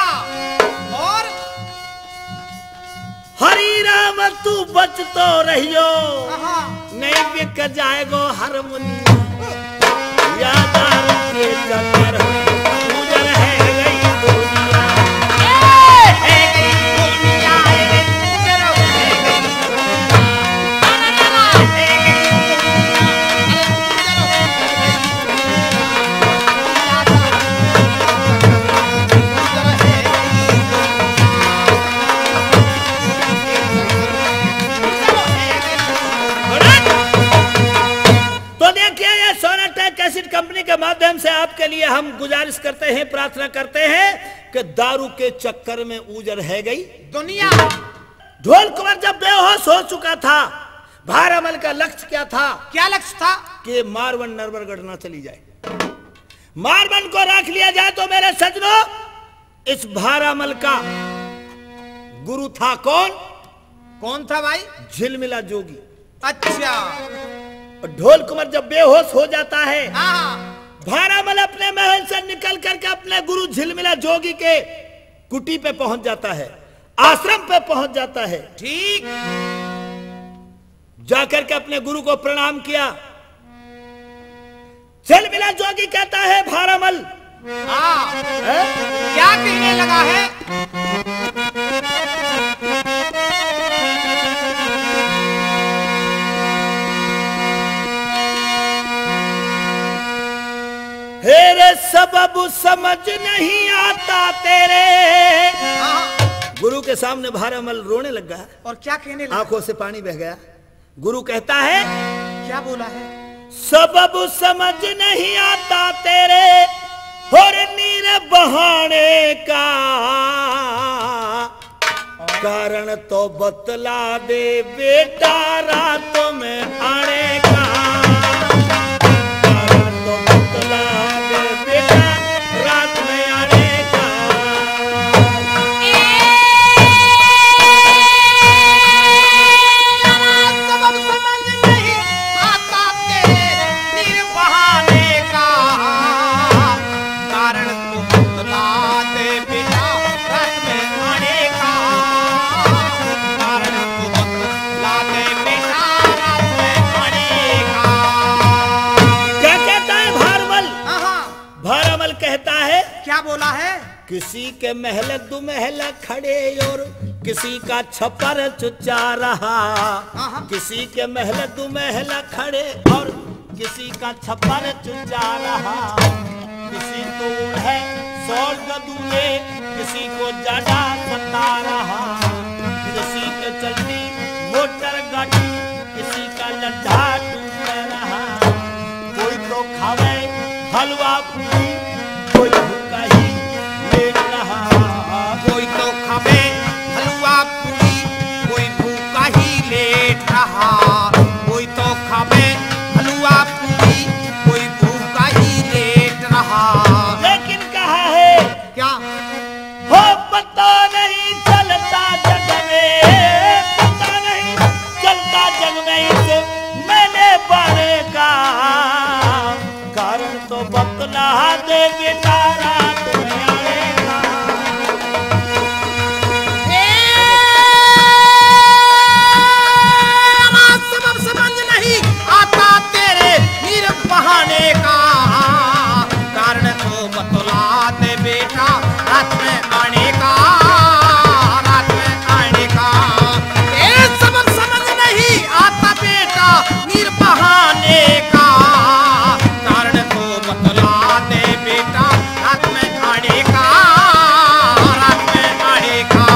और हरी राम तू बच तो रहियो, नहीं बिक जाएगो हारमोनिया। यादार के चक्कर में उजर है गई दुनिया, है गई दुनिया, उजर है के माध्यम से आपके लिए हम गुजारिश करते हैं, प्रार्थना करते हैं कि दारू के चक्कर में उजर है गई दुनिया। ढोल कुंवर जब बेहोश हो चुका था, भारमल का लक्ष्य क्या था? क्या लक्ष्य था? कि मारवन नरवरगढ़ ना चली जाए, मारवन को रख लिया जाए। तो मेरे सजनों, इस भारमल का गुरु था कौन? कौन था भाई? झिलमिला जोगी। अच्छा। ढोल कुंवर जब बेहोश हो जाता है, हाँ। भारमल अपने महल से निकल करके अपने गुरु झिलमिला जोगी के कुटी पे पहुंच जाता है, आश्रम पे पहुंच जाता है। ठीक। जाकर के अपने गुरु को प्रणाम किया। झिलमिला जोगी कहता है, भारमल हाँ। क्या कहने लगा है? हेरे सबब समझ नहीं आता तेरे। गुरु के सामने भारमल रोने लगा और क्या कहने लगा? आंखों से पानी बह गया। गुरु कहता है, क्या बोला है? सबब समझ नहीं आता तेरे और नीर बहाने का, कारण तो बतला दे बेटा रातों में आने का। क्या बोला है? किसी के महल दो महल खड़े और किसी का छप्पर चुचा रहा। किसी के महल दो महल खड़े और किसी का छप्पर चुचा रहा। किसी को है सौर गदूले, किसी को ज्यादा सता रहा। किसी के चलती मोटर गाड़ी, किसी का लड्ढा टूट रहा। कोई तो खावे हलवा पूरी, कोई भूखा ही लेट रहा। कोई तो खावे हलवा पूरी, कोई भूखा ही लेट रहा। कोई तो खावे हलवा पूरी, कोई भूखा ही लेट रहा। लेकिन कहा है क्या? हो पता नहीं चलता जग में, पता नहीं चलता जग में इसे मैंने बारे का। कारण तो बतला दे बेटा रात में आएगा। सबब समझ नहीं आता तेरे नीर बहाने का। कारण तो बतला दे बेटा रात में आने का, रात में आने का। सबब समझ नहीं आता बेटा नीर बहाने का। कारण तो बतला दे बेटा रात में आने का, रात में आने का।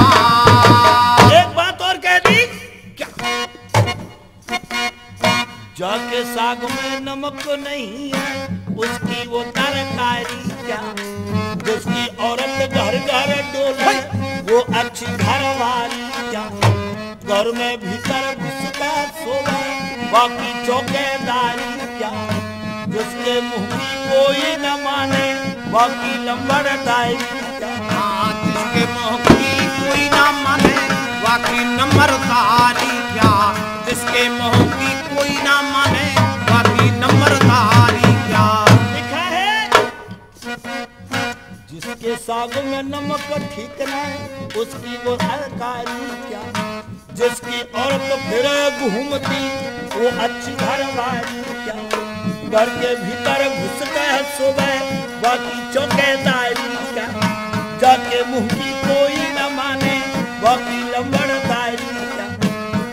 एक बात और कह दी, जाके साग में नमक नहीं है उसकी वो तरकारी क्या। जिसकी औरत घर घर डोले वो अच्छी घर वाली क्या। घर में भीतर घुसकर सोवे बाकी चौकीदारी क्या। जिसके मुंह की कोई न माने बाकी लंबड़दारी क्या। जिसके मुंह की कोई ना माने बाकी नंबरदारी क्या। जिसके मुंह की कोई ना माने बाकी नंबरदारी क्या। लिखा है, जिसके साग में नमक ठीक नहीं उसकी वो सरकारी क्या। जिसकी औरत फिर घूमती वो अच्छी घर वाली क्या। घर के भीतर घुस गए सुबह बाकी चौकीदारी क्या। जाके मुंह की कोई न माने बाकी लंबड़दारी क्या।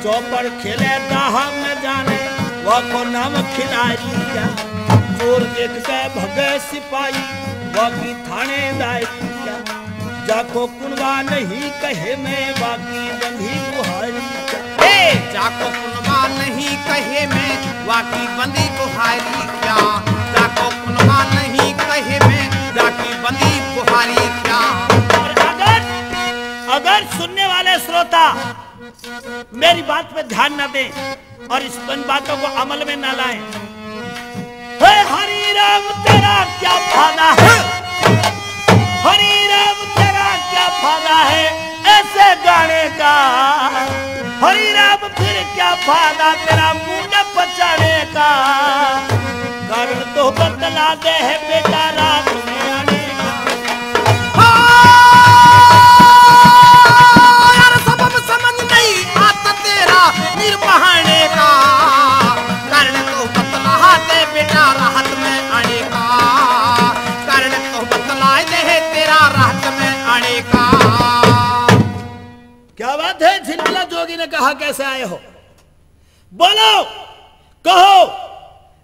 चौपड़ खेले दाहा में जाने वह को नाम खिलाड़ी क्या। चोर देख के भगे सिपाही बाकी थानेदारी क्या। जाको कुनवा नहीं कहे में बाकी बंधी बुहारी क्या। जाको कुनवा नहीं कहे में वाकी बंदी बुहारी क्या, जाको कुनवा नहीं कहे में जाकी बंदी बुहारी क्या। और अगर सुनने वाले श्रोता मेरी बात पे ध्यान न दें और इस इन बातों को अमल में न लाएं, हरि राम तेरा क्या फायदा है, हरि राम तेरा क्या फायदा है ऐसे गाने का, हरि राम फिर क्या फायदा तेरा मुंह पचाने का, कारण तो बतला दे है बेटा रात में आने का। यार सबब समझ नहीं आता तेरा निर्बहाने का, कारण तो बतला दे बेटा राहत में आने का, कारण तो बतला दे तेरा राहत में आने का। क्या बात है, झिलमिला जोगी ने कहा कैसे आए हो, बोलो कहो,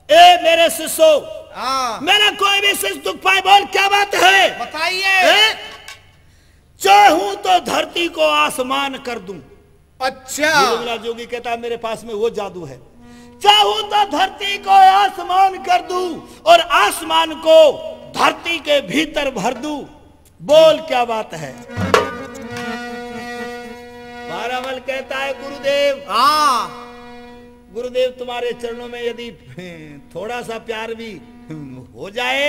ए मेरे शिष्यों, मेरा कोई भी शिष्य दुख पाए, बोल क्या बात है बताइए। चाहूं तो धरती को आसमान कर दूं। अच्छा झिलमिला जोगी कहता है मेरे पास में वो जादू है, चाहूं तो धरती को आसमान कर दूं और आसमान को धरती के भीतर भर दूं, बोल क्या बात है। बारावल कहता है गुरुदेव, गुरुदेव तुम्हारे चरणों में यदि थोड़ा सा प्यार भी हो जाए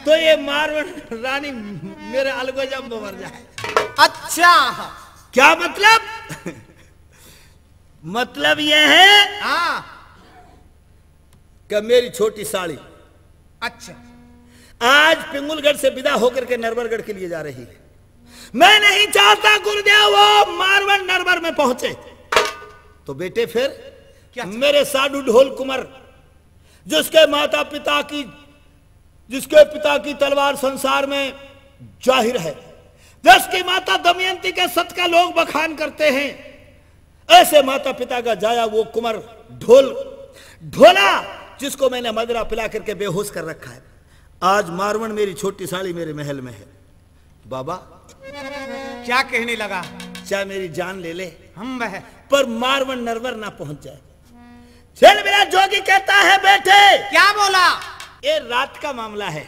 तो ये मारवाड़ रानी मेरे अलगोजम में मर जाए। अच्छा क्या मतलब? मतलब ये है कि मेरी छोटी साड़ी अच्छा आज पिंगुलगढ़ से विदा होकर के नरवरगढ़ के लिए जा रही है। मैं नहीं चाहता गुरुदेव वो मारवाड़ नरवर में पहुंचे, तो बेटे फिर क्या मेरे साधु ढोल कुंवर जिसके पिता की तलवार संसार में जाहिर है, जिसकी माता दमयंती के सत का लोग बखान करते हैं, ऐसे माता पिता का जाया वो कुंवर ढोला जिसको मैंने मदरा पिला करके बेहोश कर रखा है, आज मारवाड़ मेरी छोटी साड़ी मेरे महल में है। बाबा क्या कहने लगा? चाहे मेरी जान ले ले हम वह पर मारवाड़ नरवर ना पहुंच जाए। झिलमिला जोगी कहता है बेटे क्या बोला? ये रात का मामला है,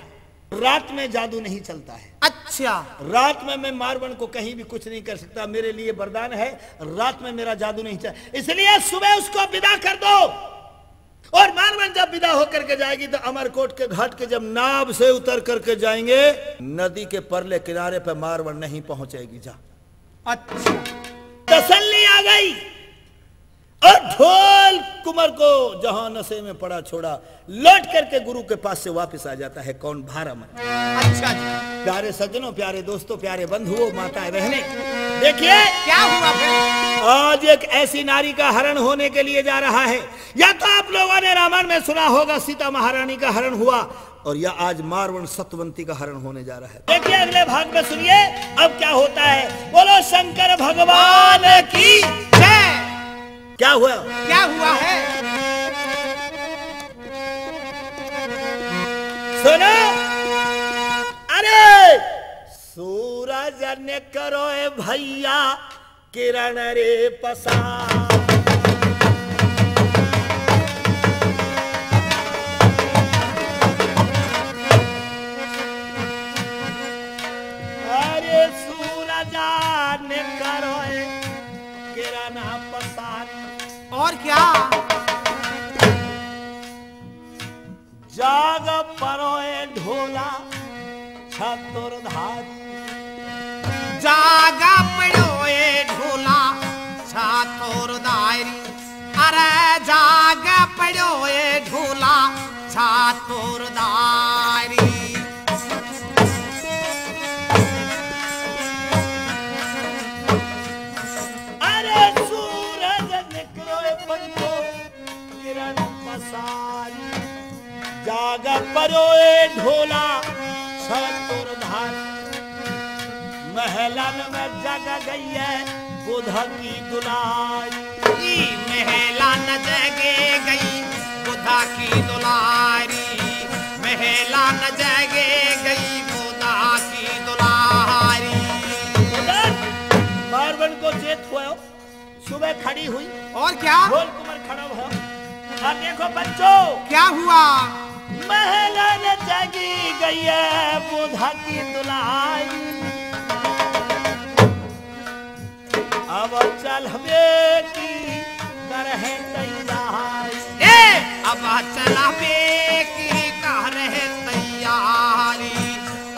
रात में जादू नहीं चलता है। अच्छा रात में मैं मारवाड़ को कहीं भी कुछ नहीं कर सकता, मेरे लिए वरदान है रात में मेरा जादू नहीं चल, इसलिए सुबह उसको विदा कर दो और मारवाड़ जब विदा होकर के जाएगी तो अमरकोट के घाट के जब नाव से उतर करके जाएंगे नदी के परले किनारे पे मारवाड़ नहीं पहुंचेगी। जा अच्छा तसल्ली आ गई और ढोल कुंवर को जहां नशे में पड़ा छोड़ा लौट करके गुरु के पास से वापस आ जाता है। कौन? भारमन। अच्छा जी। प्यारे सज्जनों, प्यारे दोस्तों, प्यारे बंधुओं, माताएं बहनें, देखिए क्या हुआ फिर? आज एक ऐसी नारी का हरण होने के लिए जा रहा है। या तो आप लोगों ने रामायण में सुना होगा सीता महारानी का हरण हुआ, और या आज मारवाड़ सतवंती का हरण होने जा रहा है। देखिए अगले भाग में सुनिए अब क्या होता है। बोलो शंकर भगवान की जय। क्या हुआ? क्या हुआ है? सुनो, अरे सूरज ने करो भैया किरण रे पसार, अरे सूरज ने करो किरण पसार, और क्या? जाग परोए ढोला छतुरधारी, जागा पड़ोए ढोला छातुरधारी, अरे जागा पड़ोए ढोला छातुरधारी। अरे सूरज निकलोए पंखो किरण पसारी, जाग परोए ढोला छतुरधारी, महलन में जग गई है बुध की दुलारी, महला न जगे गई बुधा की दुलारी, महला न जगे गई बुधा की दुलारी। मारवाड़ को चेत हुआ, सुबह खड़ी हुई और क्या ढोल कुमार खड़ा हुआ। अब देखो बच्चों क्या हुआ? महलन जगी गई है बुधा की दुलाई। अब चलबे की करहे तैयारी। अब चलबे की कर रहे तैयारी।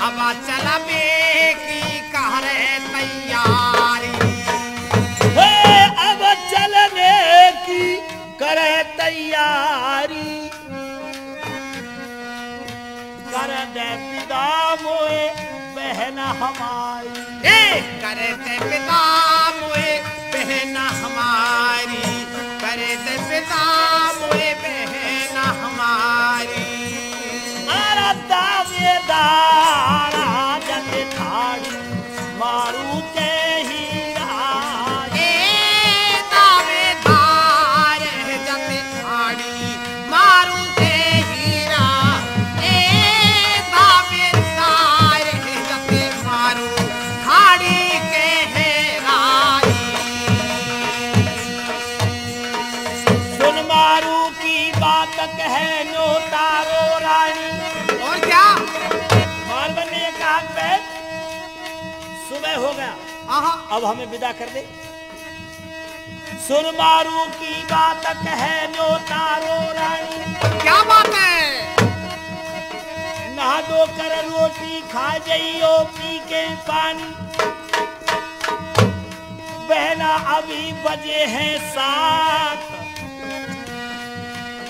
अब चलबे की कर रहे तैयारी। अब चलने की करे तैयारी। कर दे पिता मोए बहन हमारी। करे दे पिता मोए बहन हमारी। करे दे पिता मोए बहन हमारी। अरे दावेदार जग ठाड़ी मारू के हीरा। दावेदार जग ठाड़ी मारू के हीरा। दावेदार जग मारू ठाड़ी के हेराई। सुन मारू की बात कहे नो तारो रानी। और क्या? मारवन ने कहा पे सुबह हो गया आहा अब हमें विदा कर दे। सुन मारू की बात कहे नो तारो रानी। क्या बात है? नहा दो कर रोटी खा जाइयो पी के पानी। बहना अभी बजे हैं 7।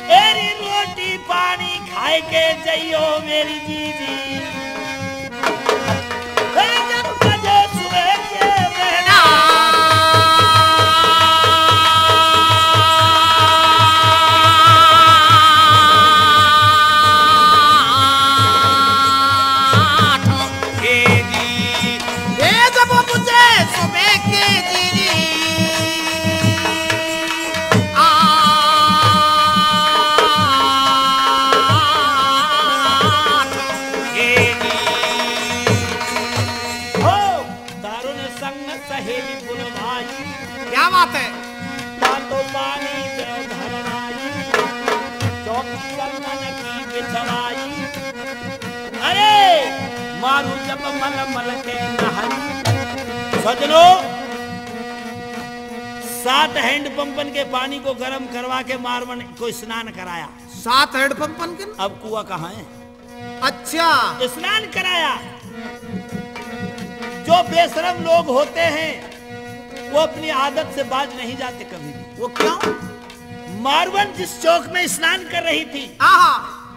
मेरी रोटी पानी खाए के जाइयो मेरी जीजी। जब बजे सुबह के बहना जब मुझे सुबह के जी हो दारुण संग सहेली बुलवाई। क्या बात है? तो पानी दे धरवाई। चौकी चंदन की बिछवाई। अरे मारू जब मल मल के नहाई। सजनों 7 हैंडपंपन के पानी को गर्म करवा के मारवन को स्नान कराया। 7 हैंडपंपन के? अब कुआं कहाँ है? अच्छा स्नान कराया। जो बेशरम लोग होते हैं वो अपनी आदत से बाज नहीं जाते कभी भी। वो क्यों? मारवन जिस चौक में स्नान कर रही थी आहा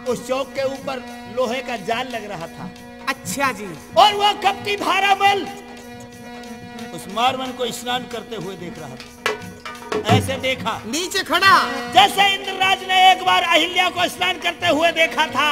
उस चौक के ऊपर लोहे का जाल लग रहा था। अच्छा जी। और वो कपटी भारामल उस मारवन को स्नान करते हुए देख रहा था। ऐसे देखा नीचे खड़ा जैसे इंद्रराज ने एक बार अहिल्या को स्नान करते हुए देखा था।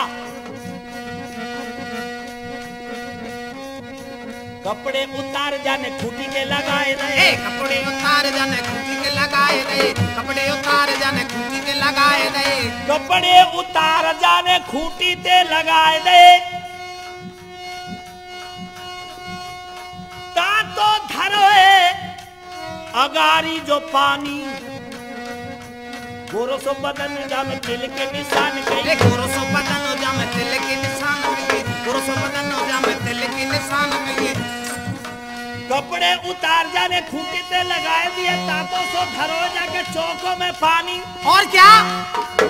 कपड़े उतार जाने खूंटी के लगाए रहे। कपड़े उतार जाने खूंटी के लगाए गए। कपड़े उतार जाने खूंटी के लगाए गए। कपड़े उतार जाने खूंटी ते लगाए दे। तातो धरोए अगारी जो पानी। गोरो सो बदन जाम तिल के निशान गई। गोरो सो बदन जाम तिल के निशान गई। गोरो सो बदन जाम तिल के निशान गई। कपड़े उतार जाने खूंटी ते लगाए दिए। तातो सो धरो जाके चौकों में पानी। और क्या?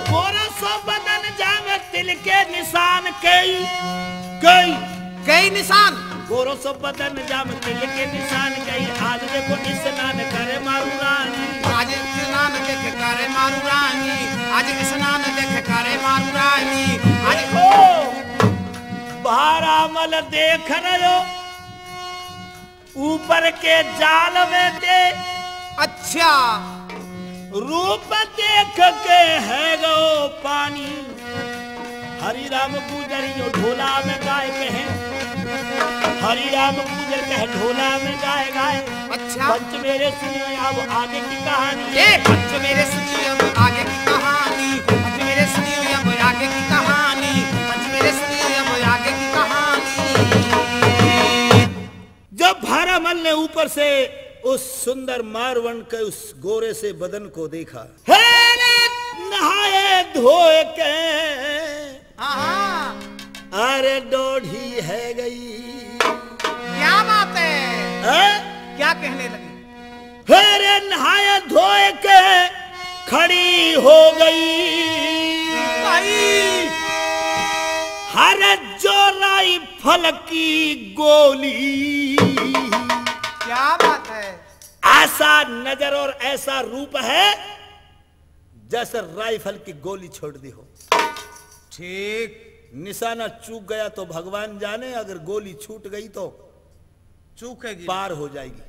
गोरो सो बदन जाम तिल के निशान कई गई। कई निशान? गोरो सो बदन जाम तिल के निशान गई। आज देखो स्नान करे मारू रानी। आज स्नान देख करे मारू रानी। आज स्नान देख करे मारू रानी। आज देखो भारामल देख रहे हो ऊपर के जाल में दे। अच्छा रूप देख के है गो पानी। हरि राम गुजरियो ढोला में गाय कहे। हरि राम गुजर कहे ढोला में गाय गाय। अच्छा पंच मेरे सुनियो अब आगे की कहानी। ये पंच मेरे सुनियो अब आगे की कहानी। पंच मेरे सुनियो अब आगे की कहानी। पंच मेरे सुनियो अब आगे की कहानी। जब भारामल ने ऊपर से उस सुंदर मारवण के उस गोरे से बदन को देखा। हे नहाए धोए के अरे डोढ़ी है गई। क्या बात है? क्या कहने लगी? हेरे नहाए धोए के खड़ी हो गई भाई। हर जोलाई फल की गोली। क्या बात है? ऐसा नजर और ऐसा रूप है जैसे राइफल की गोली छोड़ दी हो। ठीक। निशाना चूक गया तो भगवान जाने, अगर गोली छूट गई तो चूकेगी, पार हो जाएगी।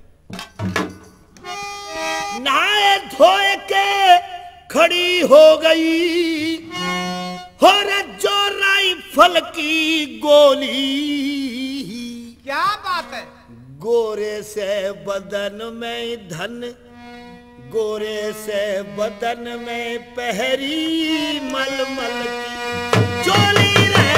नहाए धोए के खड़ी हो गई और जो राइफल की गोली। क्या बात है? गोरे से बदन में धन, गोरे से बदन में पहरी मलमल की चोली रहे।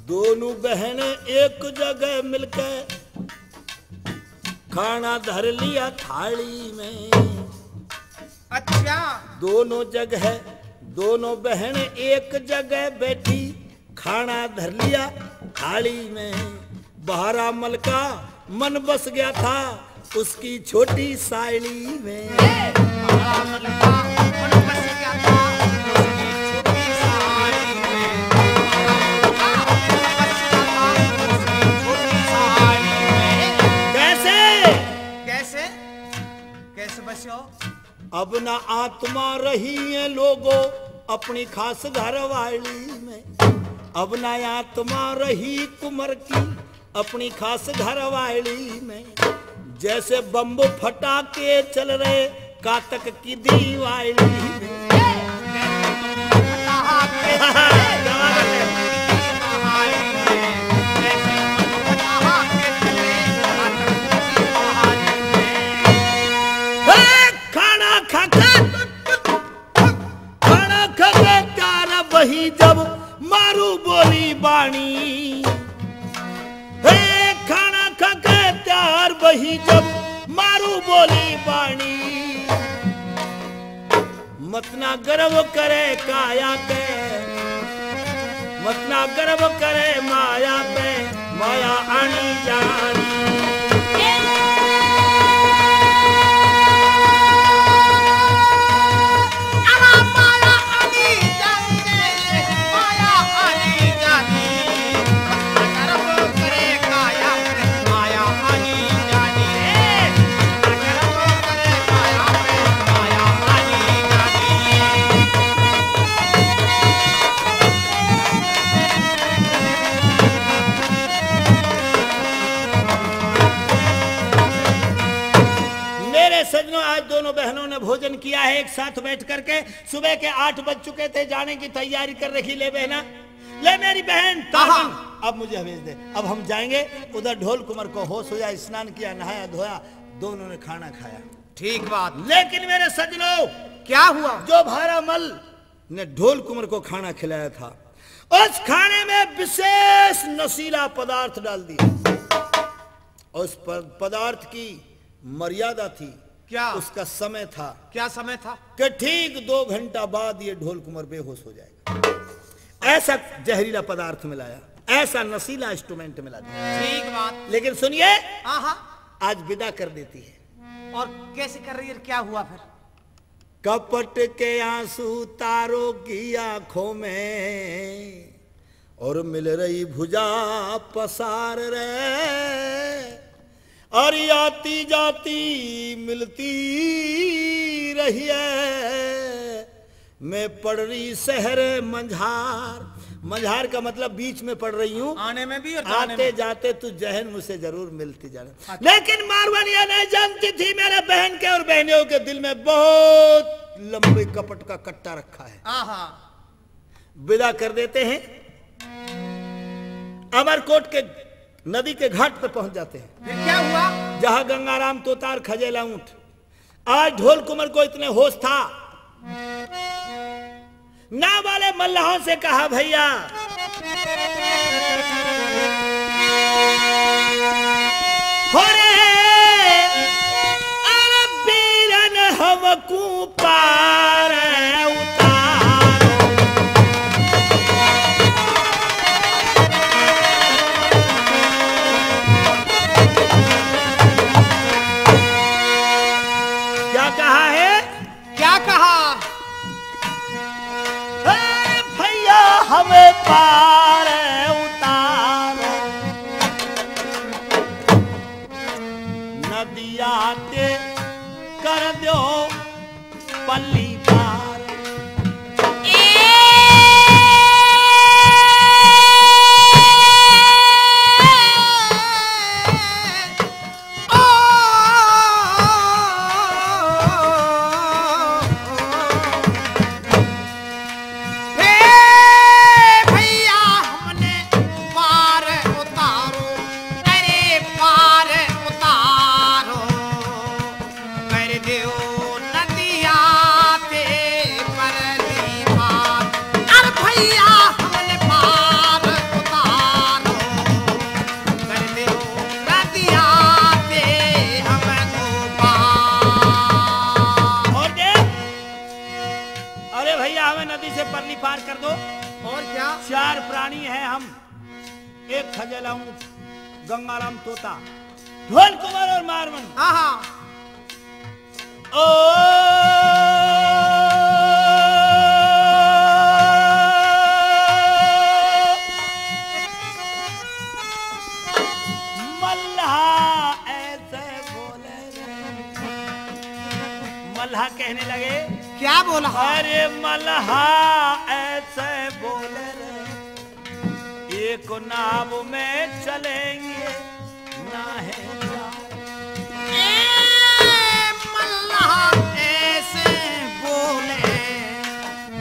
दोनों बहनें एक जगह मिलकर खाना धर लिया थाली में। अच्छा। दोनों बहनें एक जगह बैठी खाना धर लिया थाली में। बहरा मल का मन बस गया था उसकी छोटी साड़ी में। बहरा मल का मन बस गया था उसकी छोटी साड़ी में। कैसे बस्यो? अब ना आत्मा रही है लोगों अपनी खास घरवाली में। अब ना आत्मा रही कुंवर की अपनी खास घरवाली में। जैसे बम्ब फटा के चल रहे कातक की दीवाली में। वही जब मारू बोली बाणी। हे खाना खा के त्यार वही जब मारू बोली बाणी। मतना गर्व करे काया पे, मतना गर्व करे माया पे, माया आनी जानी। सजनों, आज दोनों बहनों ने भोजन किया है एक साथ बैठ करके। सुबह के 8 बज चुके थे, जाने की तैयारी कर रखी। ले बहना, ले मेरी बहन, अब मुझे हवेज दे। अब हम जाएंगे उधर ढोल कुंवर को होश हो जाए, स्नान किया, नहाया धोया, दोनों ने खाना खाया। ठीक बात। लेकिन मेरे सजनों, क्या हुआ? जो भारामल ने ढोल कुंवर को खाना खिलाया था, उस खाने में विशेष नशीला पदार्थ डाल दिया। उस पदार्थ की मर्यादा थी। क्या? उसका समय था। क्या समय था? कि ठीक 2 घंटा बाद ये ढोल कुंवर बेहोश हो जाएगा। ऐसा जहरीला पदार्थ मिलाया, ऐसा नशीला इंस्ट्रूमेंट मिला दिया। ठीक बात। लेकिन सुनिए, आज विदा कर देती है। और कैसे कर रही है? क्या हुआ फिर? कपट के आंसू तारों की आंखों में और मिल रही भुजा पसार रे। और आती जाती मिलती रही है, मैं पढ़ रही शहर मंझार, मंझार का मतलब बीच में पढ़ रही हूँ, आने में भी और जाने आते में। जाते तू जहन मुझसे जरूर मिलती जाना। लेकिन मारवाड़िया नहीं जानती थी मेरे बहन के और बहनियों के दिल में बहुत लंबे कपट का कट्टा रखा है। आहा, विदा कर देते हैं, अमरकोट के नदी के घाट पर पहुंच जाते हैं, फिर क्या हुआ? जहां गंगाराम तोतार खजेला ऊंट। आज ढोल कुमार को इतने होश था, ना वाले मल्लाहों से कहा भैया हो रे अरे बीरन हमको पार उतारो, क्या कहा है? क्या कहा? अरे भैया हमें पार उतारो, नदिया ते कर दो पल्ली पार। भैया हमने पार उतारो, अरे पार उतारो, कर दो नदिया ते परली पार। अरे भैया हमने पार उतारो, कर दो नदिया ते हमको पार। और दे, अरे भैया हमें नदी से परली पार कर दो। और क्या? चार प्राणी हैं हम, एक खजेला ऊंट, गंगाराम तोता, ढोल कुमार और मारवन। आहा, ओ मल्हा ऐसे बोले रे, मल्हा कहने लगे क्या बोला? अरे मल्हा ऐसे बोले रे, एक नाव में चलेंगे ना है मल्लाह ऐसे बोले,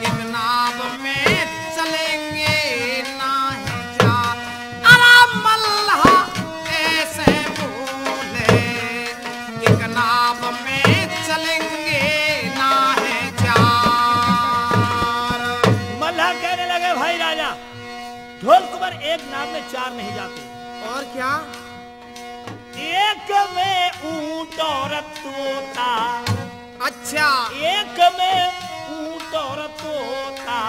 एक नाव में चलेंगे ना है जा। अरे मल्लाह ऐसे बोले, एक नाव में चलेंगे ना है जा। मल्हा कहने लगे भाई राजा, ढोल कुमार एक नाव में चार नहीं जाते, और क्या? एक में ऊंट और तोता, अच्छा, एक में ऊंट और तोता,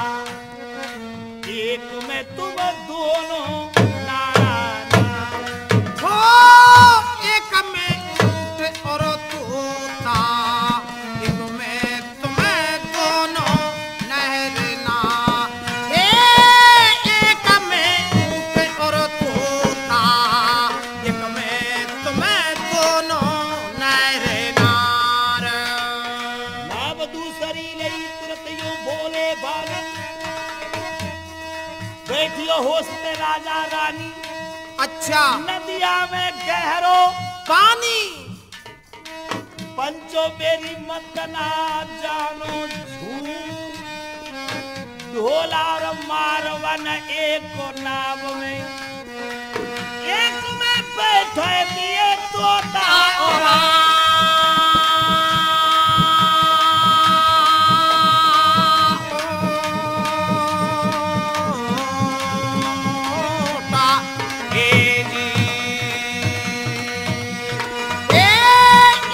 एक में तुम दोनों नारा। हो एक में ऊंट और तोता, एक में तुम्हें दोनों नहरना। एक में ऊंट और तोता, एक में तुम्हें दोनों नहरना। नाव दूसरी लई तुरत यूं बोले बालक, बैठियो होश में राजा रानी, अच्छा, नदिया में गहरो पानी। पंचो मेरी मत ना जानो झूठ, ढोला और मारवन एक को नाव में, एक में बैठे दिए तोता और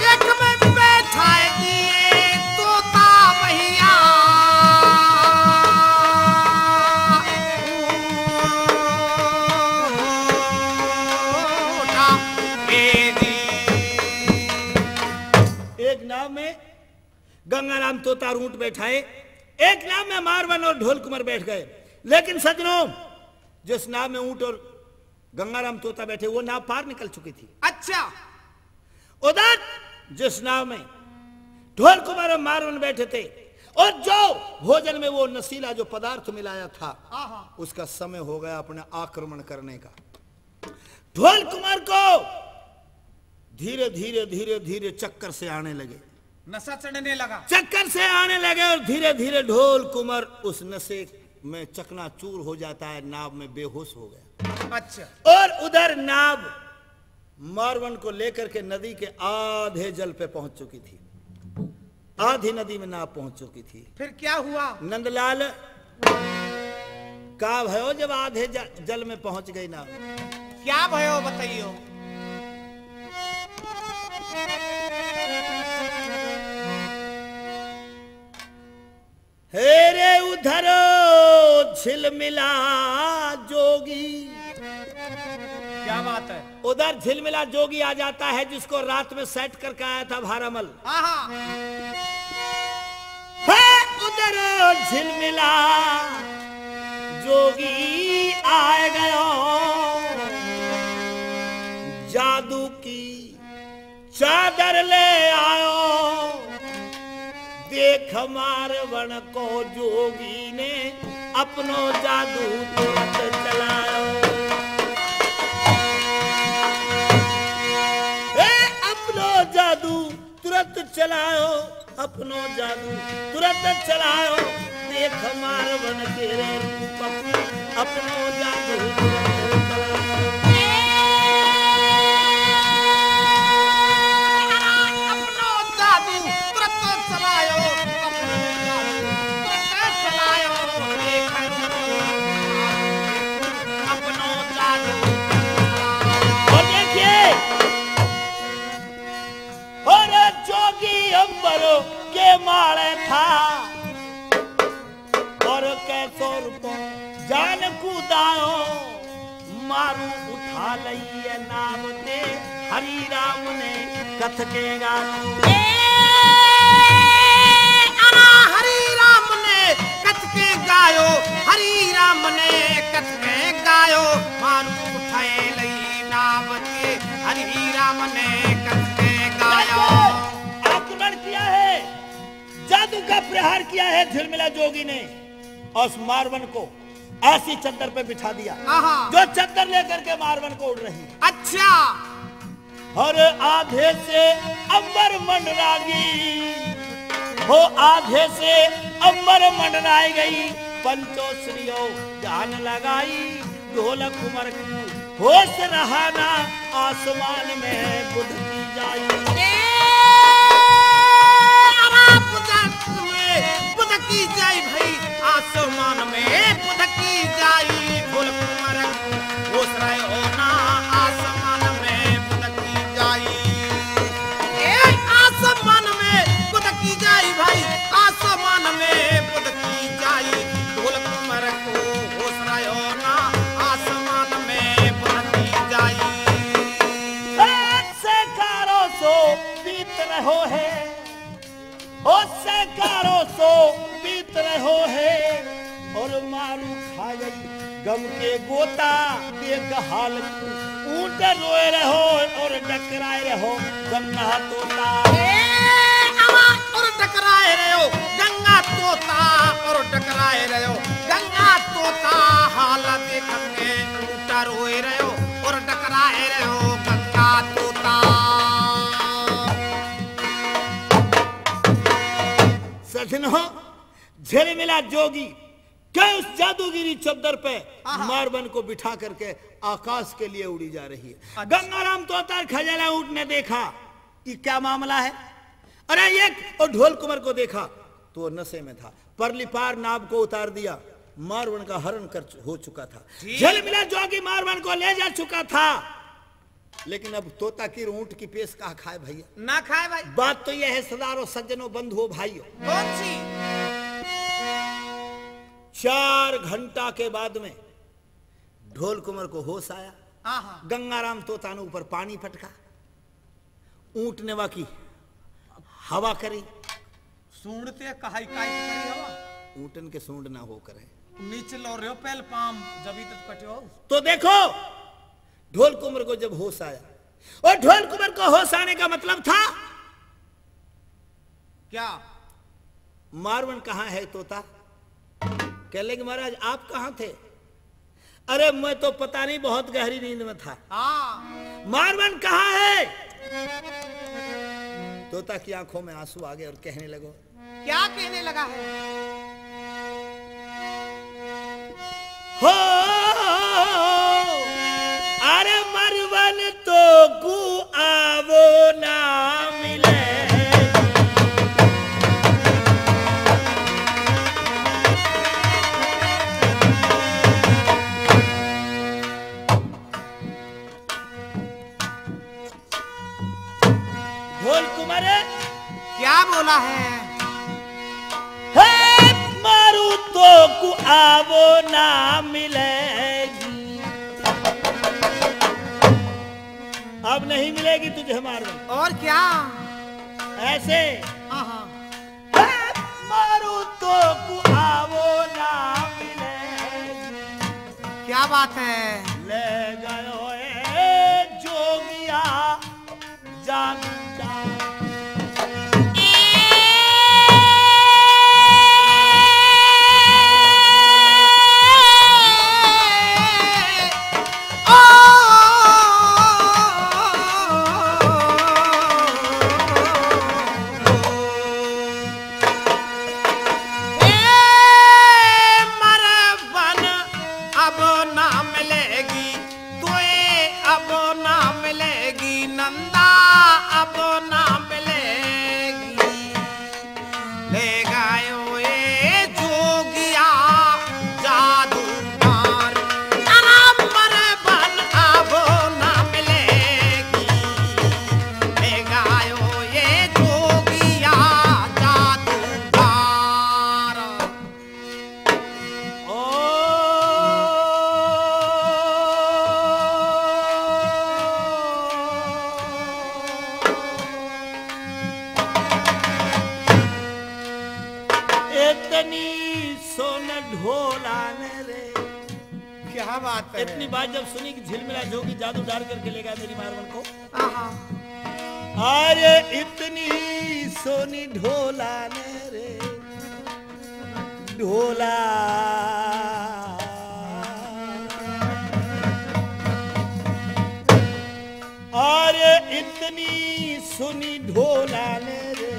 एक में बैठा दिए तोता भैया, एक नाव में गंगाराम तोता और ऊंट बैठाए, एक नाव में मारवन और ढोल कुमार बैठ गए। लेकिन सजनों, जिस नाव में ऊंट और गंगाराम तोता बैठे वो नाव पार निकल चुकी थी। अच्छा, उधर जिस नाव में ढोल कुमार और मारवन बैठे थे और जो भोजन में वो नशीला जो पदार्थ मिलाया था उसका समय हो गया अपने आक्रमण करने का। ढोल कुमार को धीरे धीरे धीरे धीरे चक्कर से आने लगे, नशा चढ़ने लगा, चक्कर से आने लगे और धीरे धीरे ढोल कुमार उस नशे में चकनाचूर हो जाता है, नाव में बेहोश हो गया। अच्छा। और उधर नाव मारवन को लेकर के नदी के आधे जल पे पहुंच चुकी थी, आधी नदी में नाव पहुंच चुकी थी। फिर क्या हुआ? नंदलाल का भयो जब आधे जल में पहुंच गई नाव? क्या भयो बताइयो? हेरे उधर झिलमिला जोगी। क्या बात है? उधर झिलमिला जोगी आ जाता है जिसको रात में सेट करके आया था भारामल। उधर झिलमिला जोगी आए गयो, जादू की चादर ले आयो, देख मारवन को जोगी ने अपनो जादू तुरंत चलायो। अपनो जादू तुरंत चलायो, अपनो जादू तुरंत चलायो, देख मारवन के रूप अपनो जादू तुरंत चलायो। के मारे था और कैसो रुपो जान कूदाओ, मारू उठा लइए नाम ने हरि राम ने कथ के गायो। हरि राम ने कथ के गायो, हरि राम ने कथ के गायो, मारू उठाए लई नाम के हरि राम ने कथ के गायो। आक्रमण किया है, जादू का प्रहार किया है झिलमिला जोगी ने और उस मारवन को ऐसी चद्दर पे बिठा दिया जो चद्दर लेकर के मारवन को उड़ रही। अच्छा। और आधे से अंबर मंडरागी हो, आधे से अंबर मंडराई गई, पंचोश्रियों जान लगाई, ढोलक कुमार होश रहा ना, आसमान में बुध की जाई। बुध की जाई भाई, आसमान में बुध की जाई, ढोल कुमार होश रहे हो ना, आसमान में बुध की जाई। आसमान में बुध की जाई भाई, आसमान में बुध की जाई, ढोल कुमार को होश रहे हो ना, आसमान में बुध की जाई। से कारो सो बीत रहो है, कारो सो बीत रहो है, और मारू खा गई गम के गोता, देख हाल ऊंट रोए रहो और टकराए रहो गंगा तोता। और टकराए रहो गंगा तोता, और टकराए रहो गंगा तोता, हाल देख के ऊंट रोए रहो और टकराए रहो गंगा तोता। सजनो, झिलमिला जोगी क्या उस जादूगिरी चद्दर पे मारवन को बिठा करके आकाश के लिए उड़ी जा रही है। गंगाराम तोता खजाला ऊंट ने देखा कि क्या मामला है, अरे ये, और ढोल कुमार को देखा तो वो नशे में था, परली पार नाव को उतार दिया, मारवन का हरण कर हो चुका था। झिलमिला जोगी मारवन को ले जा चुका था, लेकिन अब तोता की ऊंट की पेश कहा खाए भैया, ना खाए भाई। बात तो यह है सदारो सज्जनों बंधुओं भाइयों, कौन सी? 4 घंटा के बाद में ढोल कुमार को होश आया। गंगाराम तोता ने ऊपर पानी पटका, ऊंट ने वाकी हवा करी, सूंढते कहाई काई करी हवा, ऊंटन के सूंड ना हो करे नीचे लो रे पेल पाम जबी तक कटियो। तो देखो ढोल कुमार को जब होश आया, और ढोल कुमार को होश आने का मतलब था क्या? मारवन कहाँ है तोता? कह लेंगे महाराज आप कहाँ थे? अरे मैं तो पता नहीं बहुत गहरी नींद में था। हाँ मारवन कहाँ है? तोता की आंखों में आंसू आ गए और कहने लगो, क्या कहने लगा है? हो अरे मरवन तो गु आवो ना मिले, ढोल कुमारे क्या बोला है? हे मारू तो गु आवो ना मिलेगी, अब नहीं मिलेगी तुझे मारवन। और क्या? ऐसे हाँ हाँ मारू तो कुआवो ना मिलेगी, क्या बात है? ले गयो ए जोगिया जान जा। क्या बात है? इतनी बात जब सुनी कि झिलमिला जोगी जादू डाल करके ले गया मेरी मारवन को। हाँ अरे इतनी सोनी ढोला ने रे ढोला, अरे इतनी सुनी ढोला ने रे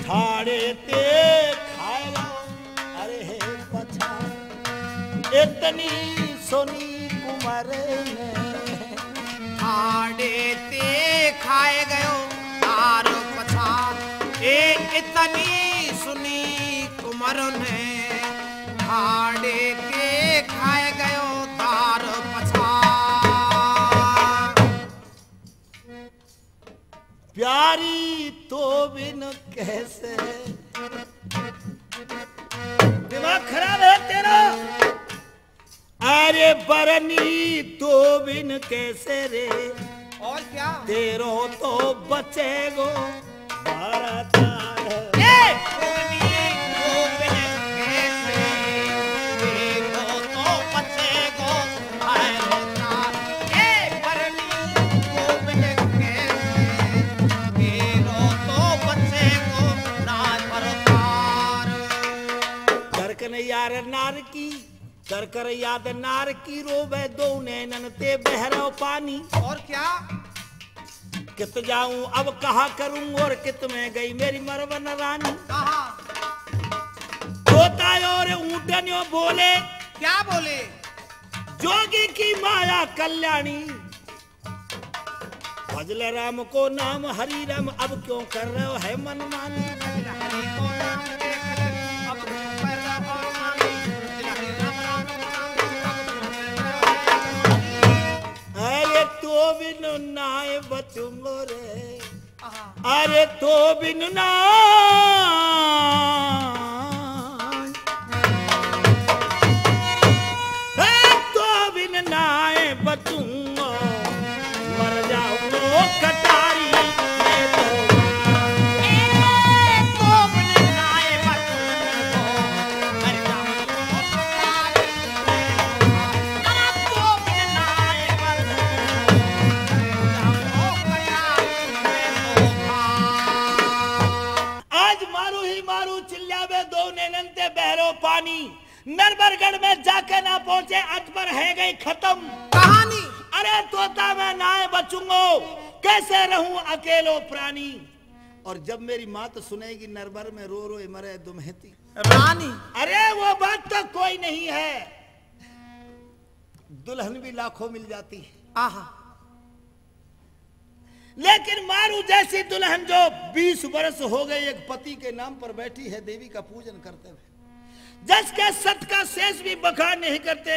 ठाड़े ते खाएगा, अरे हे पछा इतनी सोनी कुमार ने आड़े ते खाए गयो तार पछा, ए इतनी सुनी कुमर ने आड़े के खाए गयो तार पछा। प्यारी तो बिन कैसे, दिमाग खराब है तेरा। अरे बरनी तो बिन कैसे रे, और क्या? तेरो तो बचेगो भारतार। यार नार की कर कर याद नार की रोवे दो नैनन ते बहरो पानी। और क्या? कित जाऊं अब कहा करूं और कित में गई मेरी मरवन रानी। कहा? तोता और ऊँटनियों बोले, क्या बोले? जोगी की माया कल्याणी, भजल राम को नाम हरि राम, अब क्यों कर रहे हो है मनमानी। अरे तो बिन नाय बचूंगो रे, अरे तो बिन नाय, तो बिन नाय बचूंगो, मर जाऊंगो कटारी मैं तो। तो बिन नाय बचूंगो, मर जाऊंगो कटारी मैं तो। तो बिन नाय बचूंगो, मर जाऊंगो कटारी मैं तो। आज मारू ही कहानी नरबरगढ़ में जाके ना पहुंचे अकबर है गई खत्म कहानी। अरे तोता मैं नाए बचूंगो कैसे रहूं अकेलो प्राणी। और जब मेरी माँ तो सुनेगी नरबर में रो रो मरे दुमहती रानी। अरे वो बात तो कोई नहीं है, दुल्हन भी लाखों मिल जाती है, आहा। लेकिन मारू जैसी दुल्हन जो 20 वर्ष हो गए एक पति के नाम पर बैठी है देवी का पूजन करते हुए, जिसके सत का शेष भी बखान नहीं करते,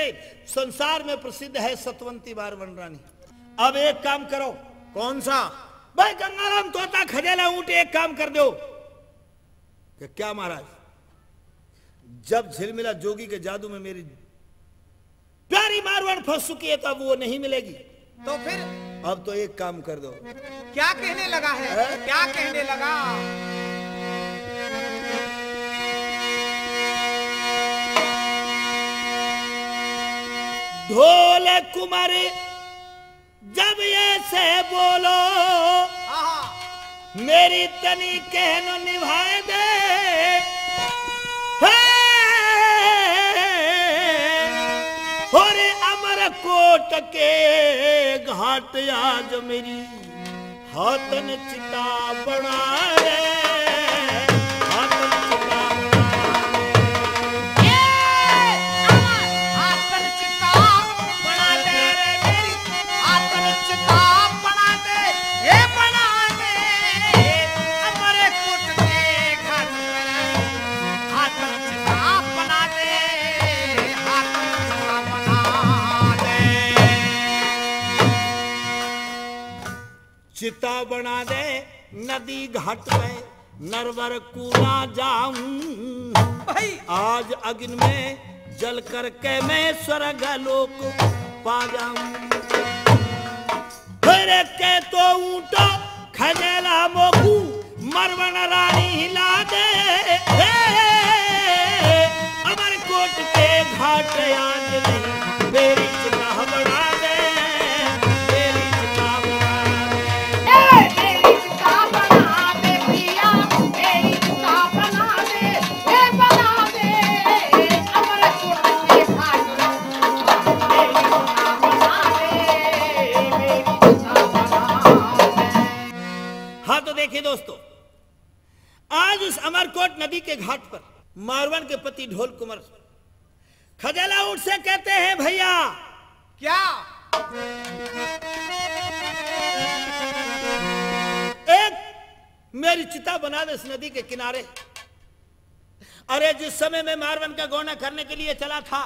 संसार में प्रसिद्ध है सतवंती बारवन रानी। अब एक काम करो। कौन सा? भाई गंगाराम तोता खजेला ऊँट एक काम कर दो। कि क्या महाराज? जब झिलमिला जोगी के जादू में मेरी प्यारी मारवाड़ फंस चुकी है तब वो नहीं मिलेगी, तो फिर अब तो एक काम कर दो। क्या कहने लगा है? क्या कहने लगा? ढोल कुमार जब ये से बोलो आहा। मेरी तनी कहनो निभाए दे, और अमरकोट के घाट आज मेरी हाथन चिता बना रे, हाथन चिता आतन चिता बना दे रे मेरी, आतन चिता बना दे, हे बना दे हमारे कुट के घर में, आतन चिता बना दे, आतन चिता बना दे। चिता बना दे नदी घाट पे नरवर कूला जाऊं, भाई आज अग्नि में जल करके मैं स्वर्ग लोक पा जाऊं। फिर के तो ऊँटो खजेला मोकू मरवन रानी हिला दे, अमरकोट के घाट आज नहीं मेरी चिता बना दे, मेरी चिता बना दे। मेरी चिता बना दे पिया, मेरी चिता बना दे, हे बना दे अमरकोट के घाट, मेरी चिता बना दे, मेरी चिता बना दे। हाँ तो देखिए दोस्तों, आज उस अमरकोट नदी के घाट पर मारवन के पति ढोल कुंवर खजेला ऊँट से कहते हैं भैया क्या? एक मेरी चिता बना दे इस नदी के किनारे। अरे जिस समय मैं मारवन का गौना करने के लिए चला था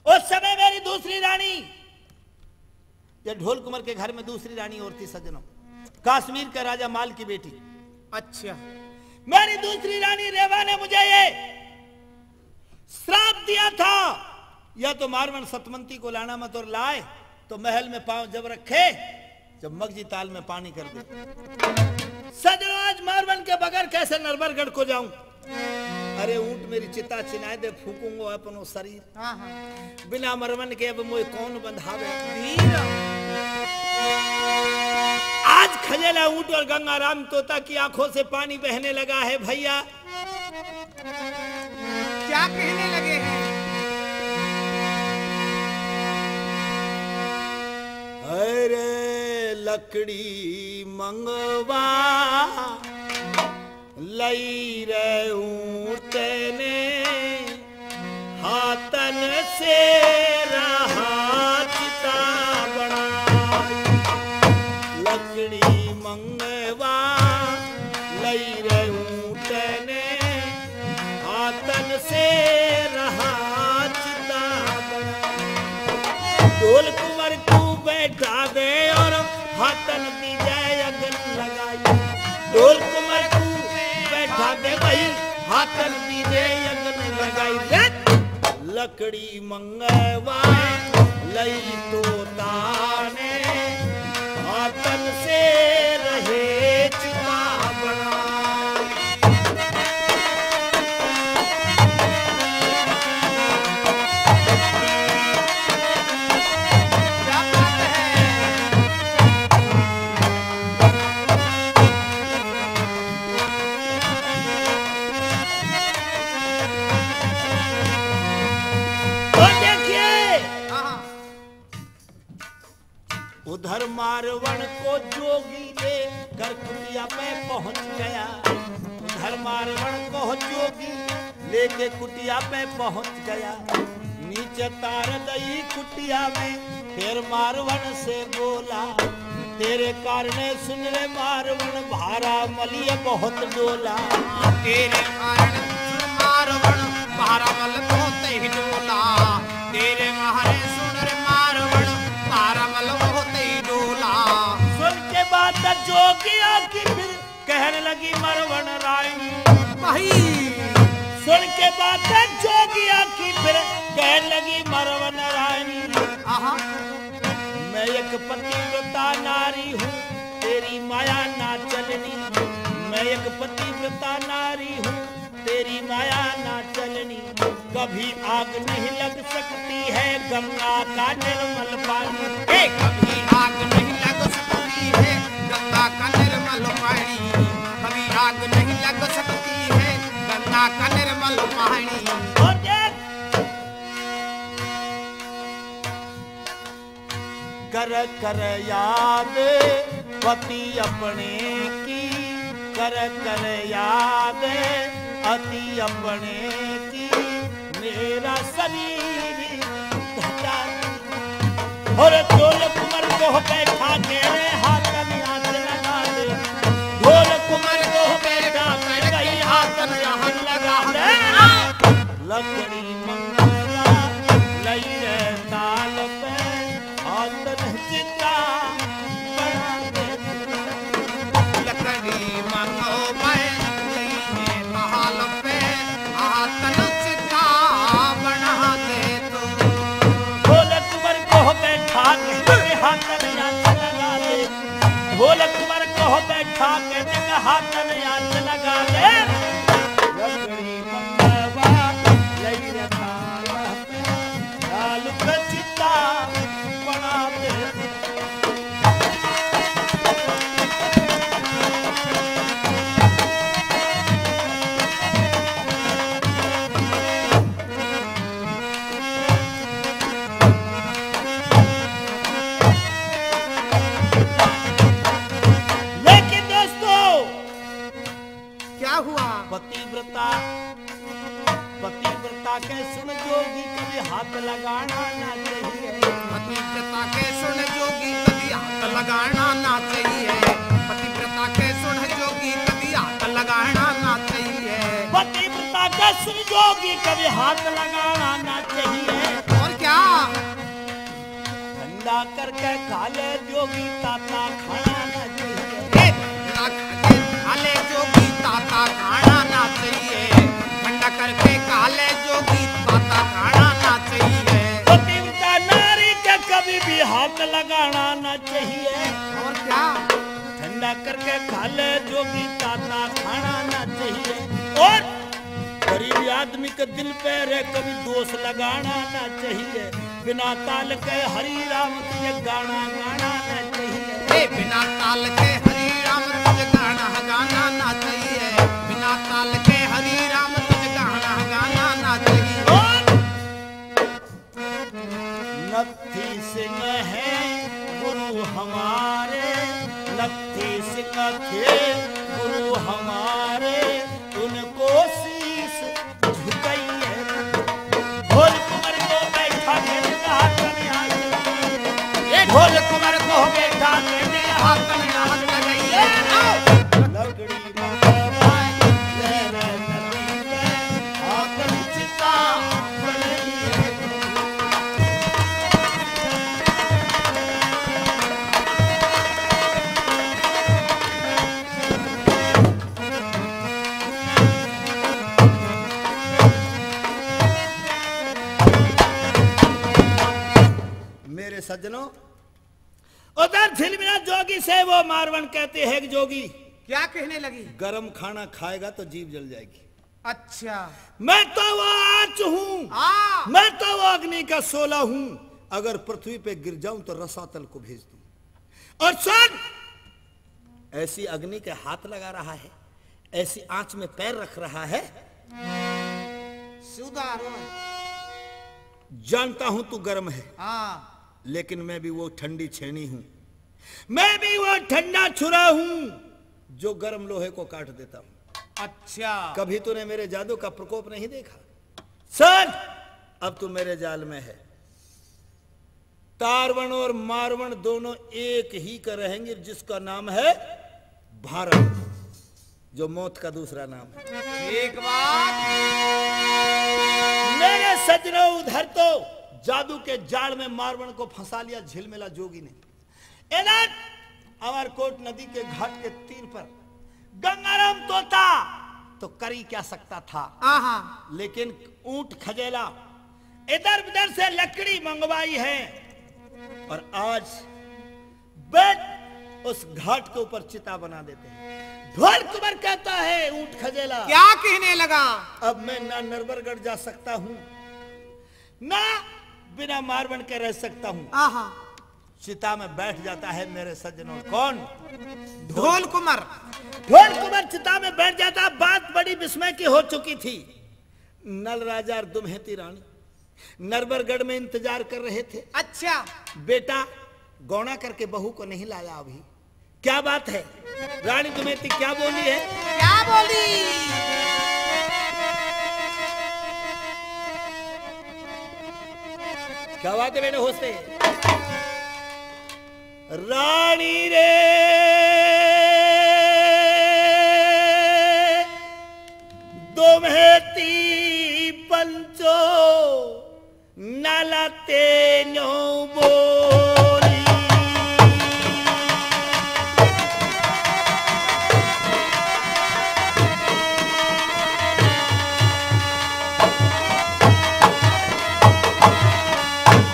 उस समय मेरी दूसरी रानी, ये ढोल कुंवर के घर में दूसरी रानी और थी सज्जनों, कश्मीर के राजा माल की बेटी। अच्छा। मेरी दूसरी रानी रेवा ने मुझे ये श्राप दिया था, या तो मारवन सतमंती को लाना मत और लाए तो महल में पांव जब रखे जब मगजी ताल में पानी कर दे। सजनो आज मारवन के बगैर कैसे नरबरगढ़ को जाऊं? अरे ऊंट मेरी चिता चिनाए दे फूकूंगो अपनो शरीर, हाँ हाँ। बिना मरवन के अब मोए कौन बंधावे। वीर। आज खजेला ऊंट और गंगाराम तोता की आंखों से पानी बहने लगा है भैया। क्या कहने लगे हैं? अरे लकड़ी मंगवा लई रे ऊँट ने हाथन से रहा चिता बना, लकड़ी मंगवा लई रे ऊँट ने हाथन से रहा चिता बना। ढोल कुंवर को बैठा दे और हाथन दीजिए अगन लगाई, ढोल कुंवर को बैठा दे भाई हाथन दीजिए अगन लगाई रे। लकड़ी मंगवा लई तोता ने हाथन से रहे चिता बना। क्या बात है? उधर मारवण को जोगी ले कर कुटिया पे पहुंच गया। उधर मारवण को जोगी लेके कुटिया पे पहुंच गया। नीचे तार दई कुटिया में फिर मारवण से बोला, तेरे कारणे सुन रे मारवण भारा मलिय बहुत डोला। तेरे कारण सुन मारवण भारा मल बहुत ही डोला। तेरे मारे सुन रे मारवण भारा मल बहुत ही डोला। सुन के बात जोगिया की फिर कहने लगी मरवण रानी। भाई सुन के बात जोगिया की फिर कहने लगी मरवन रानी। आहा मैं एक पतिव्रता नारी हूँ, तेरी माया ना चलनी। मैं एक पतिव्रता नारी हूँ, तेरी माया ना चलनी। कभी आग नहीं लग सकती है गंगा का निर्मल पानी। कभी आग नहीं लग सकती है गंगा का निर्मल पानी। कभी आग नहीं लग सकती है गंगा का निर्मल पानी। और देख, कर कर याद पति अपने की, कर कर याद अति अपने की। मेरा शरीर धता और ढोल कुमर को बैठा मेरे हाथ में हाथ लगा दे। ढोल कुमर को बैठा मेरे हाथ में हाथ लगा दे। लकड़ी मंगला लई रे ताल पे हाथ चिता बना दे। लकड़ी मंगो मैं लईने ताल पे हाथ चिता बना दे तो। ढोल कुमर को बैठा के हाथ में हाथ लगा दे। ढोल कुमर को बैठा के हाथ में हाथ लगा दे। लकड़ी मंगवा लई रे ताल पे ताल पे चिता बना दे। लेकिन दोस्तों क्या हुआ? पतिव्रता के सुन जोगी कभी हाथ लगाना ना चाहिए। पतिव्रता के सुन जोगी कभी हाथ लगाना ना चाहिए। पतिव्रता के सुन जोगी कभी हाथ लगाना ना चाहिए। पतिव्रता के सुन जोगी कभी हाथ लगाना ना चाहिए। और क्या? ठंडा करके खाले जोगी ताता खाना ना चाहिए। ना खाके खाले जोगी ताता खाना ना चाहिए। ठंडा करके खाले जोगी ताता खाना ना चाहिए। पतिव्रता नारी के कभी भी हाथ लगाना ना चाहिए। और क्या? ठंडा करके खाले जोगी ताता खाना ना चाहिए। और गरीब आदमी के दिल पे रे कभी दोष लगाना ना चाहिए। बिना ताल के हरि राम तुझे गाना गाना ना चाहिए। बिना ताल के हरि राम तुझे गाना गाना ना चाहिए। बिना ताल के हरि राम तुझे गाना गाना ना चाहिए। और नत्थी सिंह है गुरु हमारे, नत्थी सिंह थे गुरु हमारे, उनको शीश झुकाइए। ढोल कुमर को बैठा के हाथ में हाथ लगाइए। ढोल कुमर को बैठा के हाथ में हाथ लगाइए। लकड़ी मंगवा लहरे नदी पे हाथ चिता बनाइए। मेरे सज्जनों, उधर झिलमिला जोगी से वो मारवन कहते हैं कि जोगी क्या कहने लगी? गरम खाना खाएगा तो जीभ जल जाएगी। अच्छा मैं तो वो आँच हूँ, मैं तो वो अग्नि का शोला हूँ। अगर पृथ्वी पे गिर जाऊं तो रसातल को भेज दूं। और सुन, ऐसी अग्नि के हाथ लगा रहा है, ऐसी आंच में पैर रख रहा है। सुधारो। जानता हूं तू गर्म है, हाँ लेकिन मैं भी वो ठंडी छेनी हूं मैं भी वो ठंडा छुरा हूं जो गर्म लोहे को काट देता हूं। अच्छा, कभी तूने मेरे जादू का प्रकोप नहीं देखा? सुन, अब तू मेरे जाल में है। तारवण और मारवण दोनों एक ही का रहेंगे, जिसका नाम है भारत, जो मौत का दूसरा नाम है। एक बात। मेरे सजनों, उधर तो जादू के जाल में मारवण को फंसा लिया झिलमिला जोगी ने। इधर अमरकोट नदी के घाट के तीर पर गंगाराम तोता तो कर ही क्या सकता था, लेकिन ऊंट खजेला इधर उधर से लकड़ी मंगवाई है और आज बैठ उस घाट के ऊपर चिता बना देते हैं। ढोल कुंवर कहता है ऊंट खजेला, क्या कहने लगा? अब मैं ना नरबरगढ़ जा सकता हूं, ना बिना मारवण के रह सकता हूं। चिता में बैठ जाता है मेरे सज्जनों। कौन? ढोल कुंवर। ढोल कुंवर चिता में बैठ जाता। बात बड़ी विस्मय की हो चुकी थी। नल राजा और दुम्हेती रानी नरबरगढ़ में इंतजार कर रहे थे। अच्छा, बेटा गौना करके बहू को नहीं लाया अभी, क्या बात है? रानी दुम्हेती क्या बोली है? क्या बोली? क्या बात है बेटे? होते रानी रे दुम्हेती पंचो नलते नो बोली।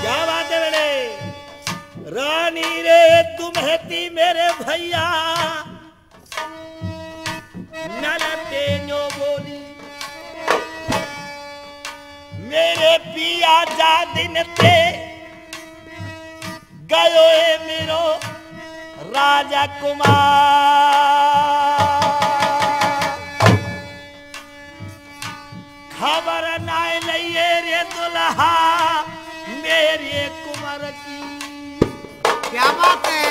क्या बात है बेटे? रानी रे दुम्हेती मेरे भैया नलते नो बोली। मेरे पिया जा दिन ते गयो है मेरो राजा कुमार। खबर ना लइए रे दुल्हा मेरे कुमार की। क्या बात है?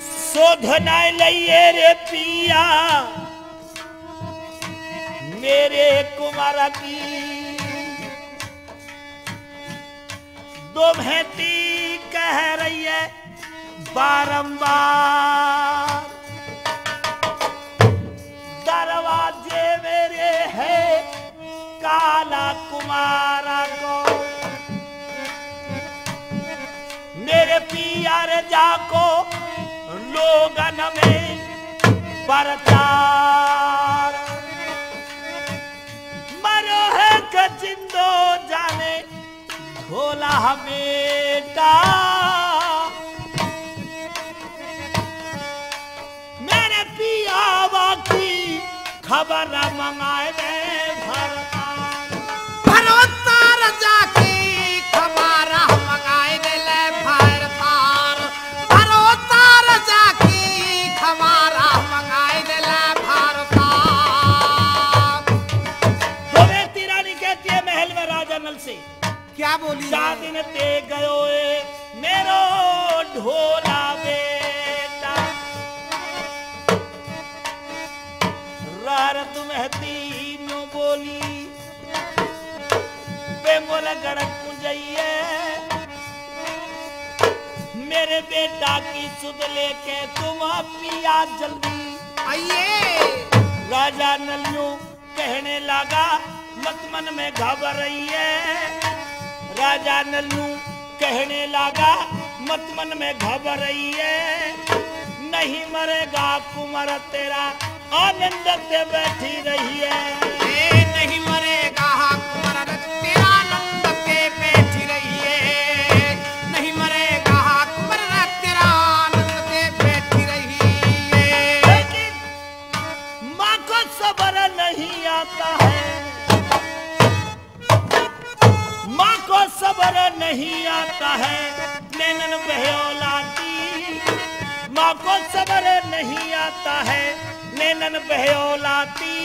शोध ना लइए रे पिया मेरे कुमार की। दुम्हेती कह रही है बारंबार, दरवाजे मेरे है काला कुमारा को। मेरे पियारे जाको लोगन में प्रचार, मरो है कि जिंदो जाने भोला बेटा। मेरे पियावा की खबर मंगाए दे भरतार जाकी खबर मंगाए दे ले भरतार। भरतार जाकी खबर मंगाए दे ले भरतार। दुम्हेती रानी कहती है महल में राजा नल से, क्या बोली? दिन ते गयो ए मेरो ढोला बेटा। रार दुम्हेती नो बोली बेमोला गड़क कुंजइए। मेरे बेटा की सुध लेके तुम पिया जल्दी आइए। राजा नलियों कहने लगा मत मन में घबरा रही है। राजा नल्लू कहने लगा मत मन में घबरा रही है। नहीं मरेगा कुमार तेरा आनंद से बैठी रही है। नहीं मरेगा कुमार तेरा आनंद के बैठी रही है। नहीं मरेगा कुमार तेरा आनंद के बैठी रही है। लेकिन माँ को सब्र नहीं आता है। माँ को सब्र नहीं आता है नैनन बहलाती। माँ को सब्र नहीं आता है नैनन बहलाती।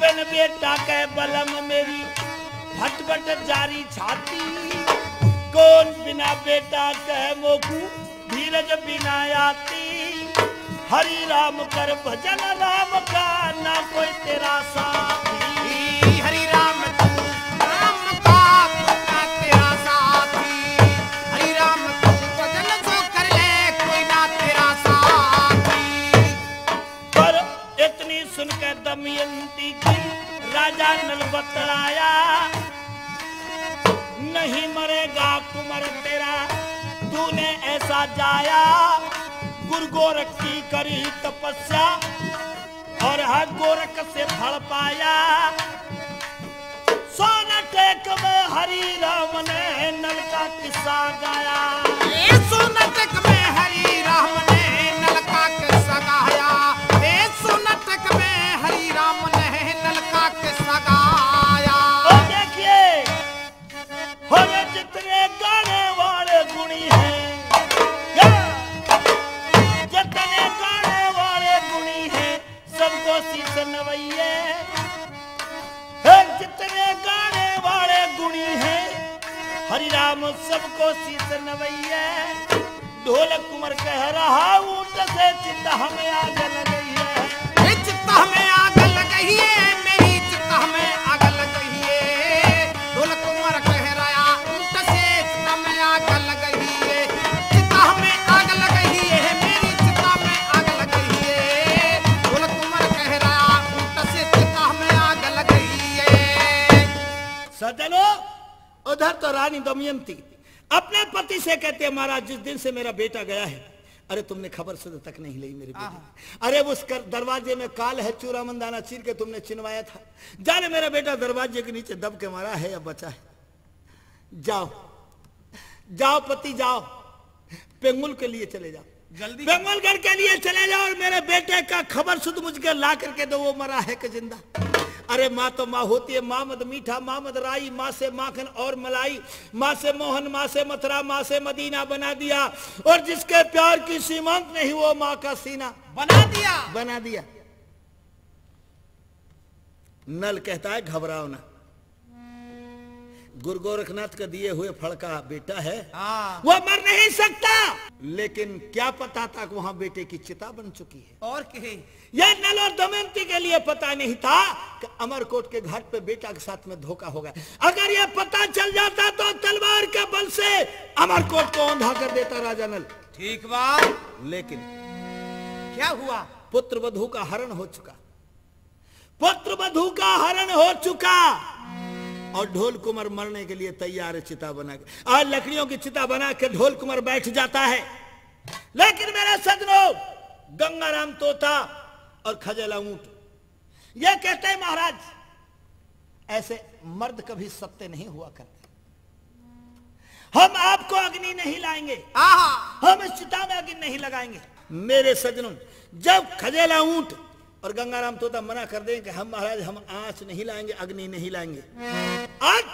बिन बेटा के बलम मेरी भटभट जारी छाती। कौन बिन बिना बेटा कह मोकू धीरज बिना आती। हरि राम कर भजन राम का ना कोई तेरा साथी। हरि राम तू राम का ना तेरा साथी। हरि राम तू भजन जो कर ले कोई ना तेरा साथी। पर इतनी सुनकर दमयंती की राजा नल बतलाया, नहीं मरेगा कुंवर तेरा तूने ऐसा जाया। गुरु गोरख की करी तपस्या और हर गोरख से फल पाया। सोनटेक में हरि राम ने नल का किस्सा गाया। सोनटक में हरि राम ने नल का किस्सा गाया। सोनटक में हरि राम ने नल का किस्सा गाया। और देखिए हरे जितने गाने वाले गुणी हैं, जितने गाने वाले गुणी हैं सबको शीश नवैये। जितने गाने वाले गुणी हैं हरि राम सबको शीश नवैये। ढोलक कुंवर कह रहा ऊंट से चित्त हमें आग लगी है। चित्त हमें आग लगी है, मेरी चित्त हमें आग लगी है। ढोलक कुंवर कह रहा ऊंट से चित्त हमें आग लगी है। चित्त हमें आग लगी है, मेरी चित्त में आग लगी है। ढोलक कुंवर कह रहा ऊंट से चित्त हमें आग लगी है। सज्जनों, उधर तो रानी दमयंती अपने पति से कहते हैं महाराज जिस दिन से मेरा बेटा गया है, अरे तुमने खबर सुध तक नहीं ली मेरे बेटे। अरे उस दरवाजे में काल है, चूरामन दाना चीर के तुमने चिनवाया था। जाने मेरा बेटा दरवाजे के नीचे दब के मारा है या बचा है। जाओ जाओ पति जाओ, पेंगुल के लिए चले जाओ, जल्दी पेंगुलगढ़ के लिए चले जाओ और मेरे बेटे का खबर सुध मुझको ला करके दो, वो मरा है कि जिंदा। अरे माँ तो माँ होती है, माँ मद मीठा, माँ मद राई, माँ से माखन और मलाई, माँ से मोहन, माँ से मथुरा, माँ से मदीना बना दिया। और जिसके प्यार की सीमांत नहीं वो माँ का सीना बना दिया। नल कहता है घबराओ ना, गुरु गोरखनाथ का दिए हुए फल का बेटा है, वो मर नहीं सकता। लेकिन क्या पता था कि वहां बेटे की चिता बन चुकी है। और कहे यह नल और दमयंती के लिए पता नहीं था कि अमरकोट के घाट पे बेटा के साथ में धोखा होगा। अगर यह पता चल जाता तो तलवार के बल से अमरकोट को औंधा कर देता राजा नल। ठीक बात। लेकिन क्या हुआ? पुत्र वधू का हरण हो चुका, पुत्र वधू का हरण हो चुका और ढोल कुंवर मरने के लिए तैयार है चिता बना के। और लकड़ियों की चिता बना के ढोल कुंवर बैठ जाता है। लेकिन मेरे सज्जनों, गंगाराम तोता और खजेला ऊंट ये कहते हैं महाराज ऐसे मर्द कभी सत्य नहीं हुआ करते। हम आपको अग्नि नहीं लाएंगे, हम इस चिता में अग्नि नहीं लगाएंगे। मेरे सज्जनों, जब खजेला ऊंट और गंगाराम तोता मना कर दें कि हम महाराज हम आंच नहीं लाएंगे, अग्नि नहीं लाएंगे, आज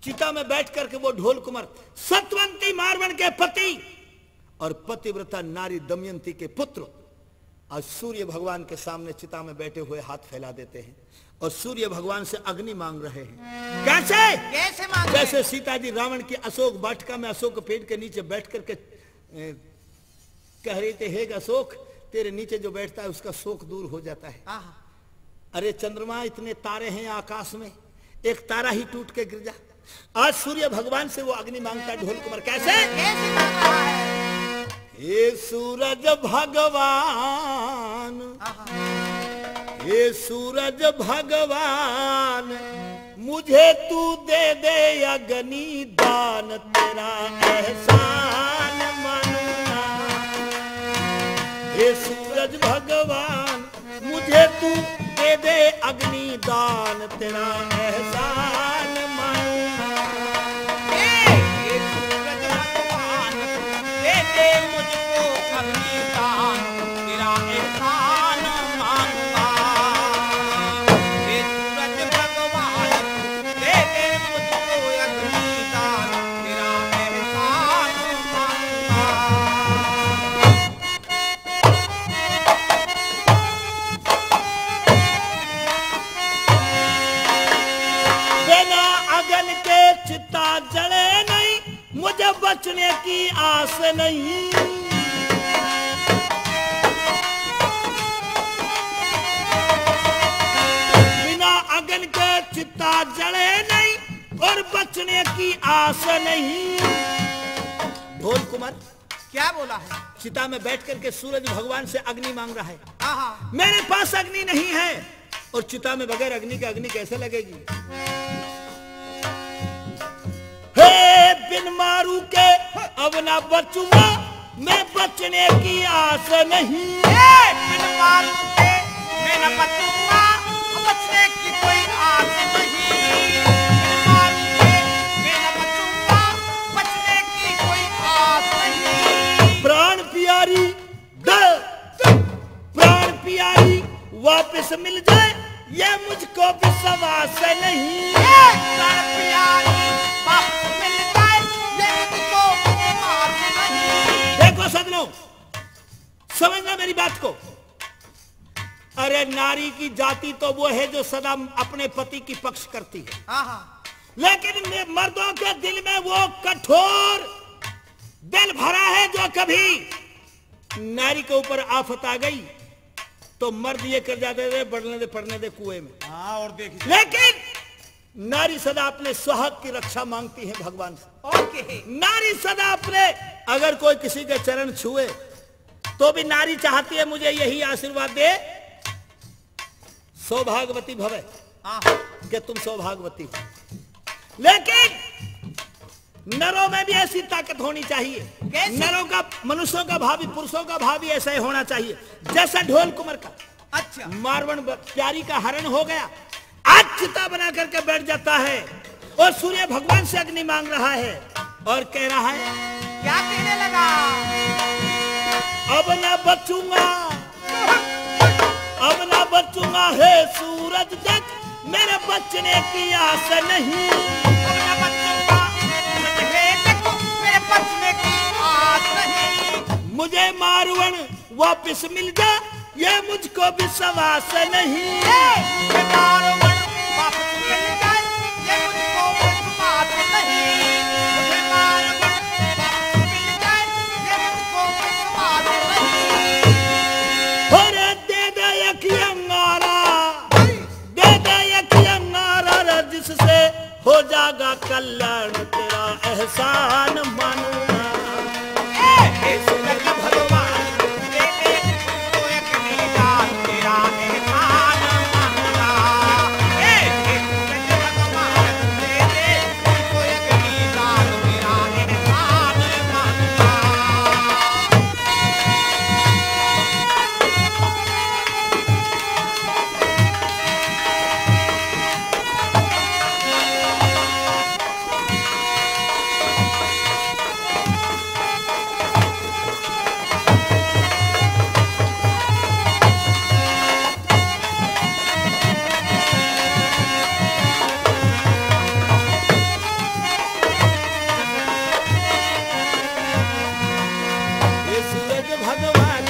चिता में बैठ करके वो ढोल कुंवर सतवंती मारवन के पति और पतिव्रता नारी दमयंती के पुत्र आज सूर्य भगवान के सामने चिता में बैठे हुए हाथ फैला देते हैं और सूर्य भगवान से अग्नि मांग रहे हैं। कैसे मांग रहे हैं? जैसे सीता जी रावण की अशोक वाटिका में अशोक पेड़ के नीचे बैठ करके कह रही थे, हे अशोक तेरे नीचे जो बैठता है उसका शोक दूर हो जाता है। अरे चंद्रमा, इतने तारे हैं आकाश में, एक तारा ही टूट के गिर जा। आज सूर्य भगवान से वो अग्नि मांगता है ढोल कुंवर। कैसे मांग रहा है? हे सूरज भगवान, हे सूरज भगवान, मुझे तू दे दे अग्नि दान, तेरा एहसान मानूंगा। हे सूरज भगवान, मुझे तू दे दे अग्नि दान, तेरा एहसान मानूंगा। हे सूरज भगवान, दे दे मुझको अग्नि दान, तेरा एहसान मानूंगा। हे सूरज भगवान, दे दे मुझको अग्नि दान, तेरा एहसान मानूंगा। बचने की आस नहीं। बिना अग्नि के चिता जले नहीं और बचने की आस नहीं। ढोल कुमार क्या बोला है? चिता में बैठ करके सूरज भगवान से अग्नि मांग रहा है। हाँ, मेरे पास अग्नि नहीं है और चिता में बगैर अग्नि के अग्नि कैसे लगेगी? हे बिन मारू के अब ना बचूंगा मैं, बचने की आस नहीं। बिन मारू के मैं न बचूंगा, बचने की कोई आस नहीं। बिन मारू के मैं न बचूंगा, बचने की कोई आस नहीं। प्राण प्यारी प्राण प्यारी वापस मिल जाए ये मुझको विश्वास नहीं। प्राण प्यारी वापस मिल जाए ये मुझको विश्वास नहीं। देखो सजनों, समझना मेरी बात को। अरे नारी की जाति तो वो है जो सदा अपने पति की पक्ष करती है, हाँ, लेकिन मर्दों के दिल में वो कठोर दिल भरा है जो कभी नारी के ऊपर आफत आ गई तो मर्द ये कर जाते थे पड़ने दे कुएं में। हाँ, और देखिए लेकिन नारी सदा अपने सुहाग की रक्षा मांगती है भगवान से। ओके। नारी सदा अपने, अगर कोई किसी के चरण छुए तो भी नारी चाहती है मुझे यही आशीर्वाद दे, सौभाग्यवती भवे, कि तुम सौभाग्यवती हो। लेकिन नरों में भी ऐसी ताकत होनी चाहिए। नरों का, मनुष्यों का भावी, पुरुषों का भावी ऐसा ही होना चाहिए जैसा ढोल कुमार का। अच्छा, मारवण प्यारी का हरण हो गया, आज चिता बना करके बैठ जाता है और सूर्य भगवान से अग्नि मांग रहा है और कह रहा है क्या कहने लगा? अब ना बचूंगा, अब ना बचूंगा है सूरज तक, मेरे बचने की आस नहीं। अब न बचूंगा, मुझे देखो, मेरे बचने की आस नहीं। मुझे मारवण वापस मिल जा ये मुझको विश्वास नहीं। मुझे मारवण वापस मिल जाए ये मुझको विश्वास नहीं। मुझे मारवण वापस मिल जाए ये मुझको विश्वास नहीं। और दे दे एक अंगारा, दे दे एक अंगारा जिससे हो जाएगा कल्याण, तेरा एहसान मानूंगा। सूरज भगवान दे दे तो एक निदान, तेरा एहसान मानूंगा। सूरज भगवान दे दे तो एक निदान, तेरा एहसान मानूंगा। ये सूरज भगवान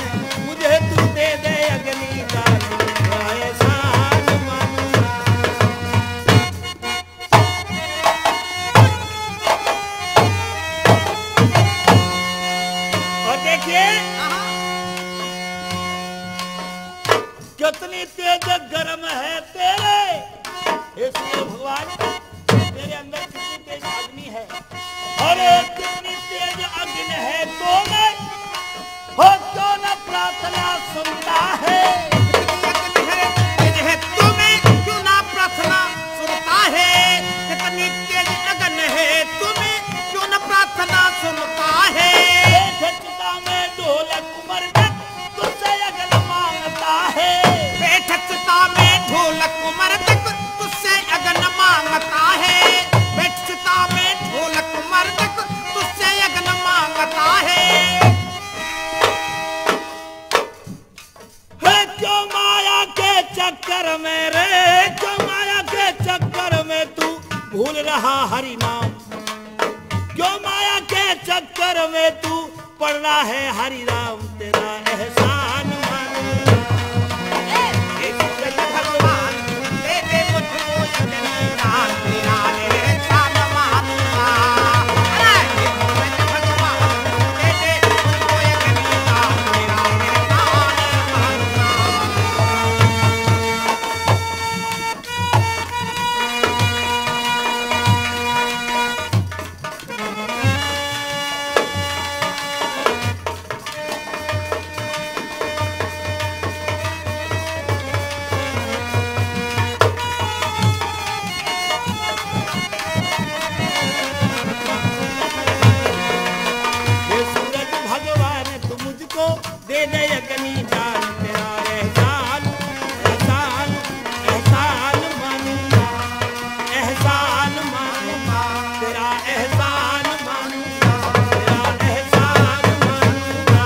मुझे तू दे दे अग्नि का, तेरा एहसान मानूंगा। और देखिए कितनी तेज गर्म है तेरे, हे सूर्य भगवान, तेरे अंदर कितनी तेज अग्नि है और कितनी तेज अग्नि है तो मैं हो तो न प्रार्थना सुनता है। तुम्हें क्यों ना प्रार्थना सुनता है? कितनी तेज लगन है तुम्हें, क्यों ना प्रार्थना सुनता है? बैठकता में ढोलक मर्दक तुझसे अग्नि मांगता है। बैठकता में ढोलक मर्दक तुझसे अग्नि मांगता है। बैठकता में ढोलक मर्दक तुझसे अग्नि मांगता है। क्यों माया के चक्कर में रे, क्यों माया के चक्कर में तू भूल रहा हरि नाम, क्यों माया के चक्कर में तू पढ़ रहा है हरि राम, तेरा एहसान मानूंगा। सूरज भगवान दे दे मुझको अग्नि दान, तेरा एहसान मानूंगा। सूरज भगवान दे दे अग्नि दान तेरा एहसान एहसान एहसान मानूंगा एहसान मानूंगा तेरा एहसान मानूंगा तेरा एहसान मानूंगा।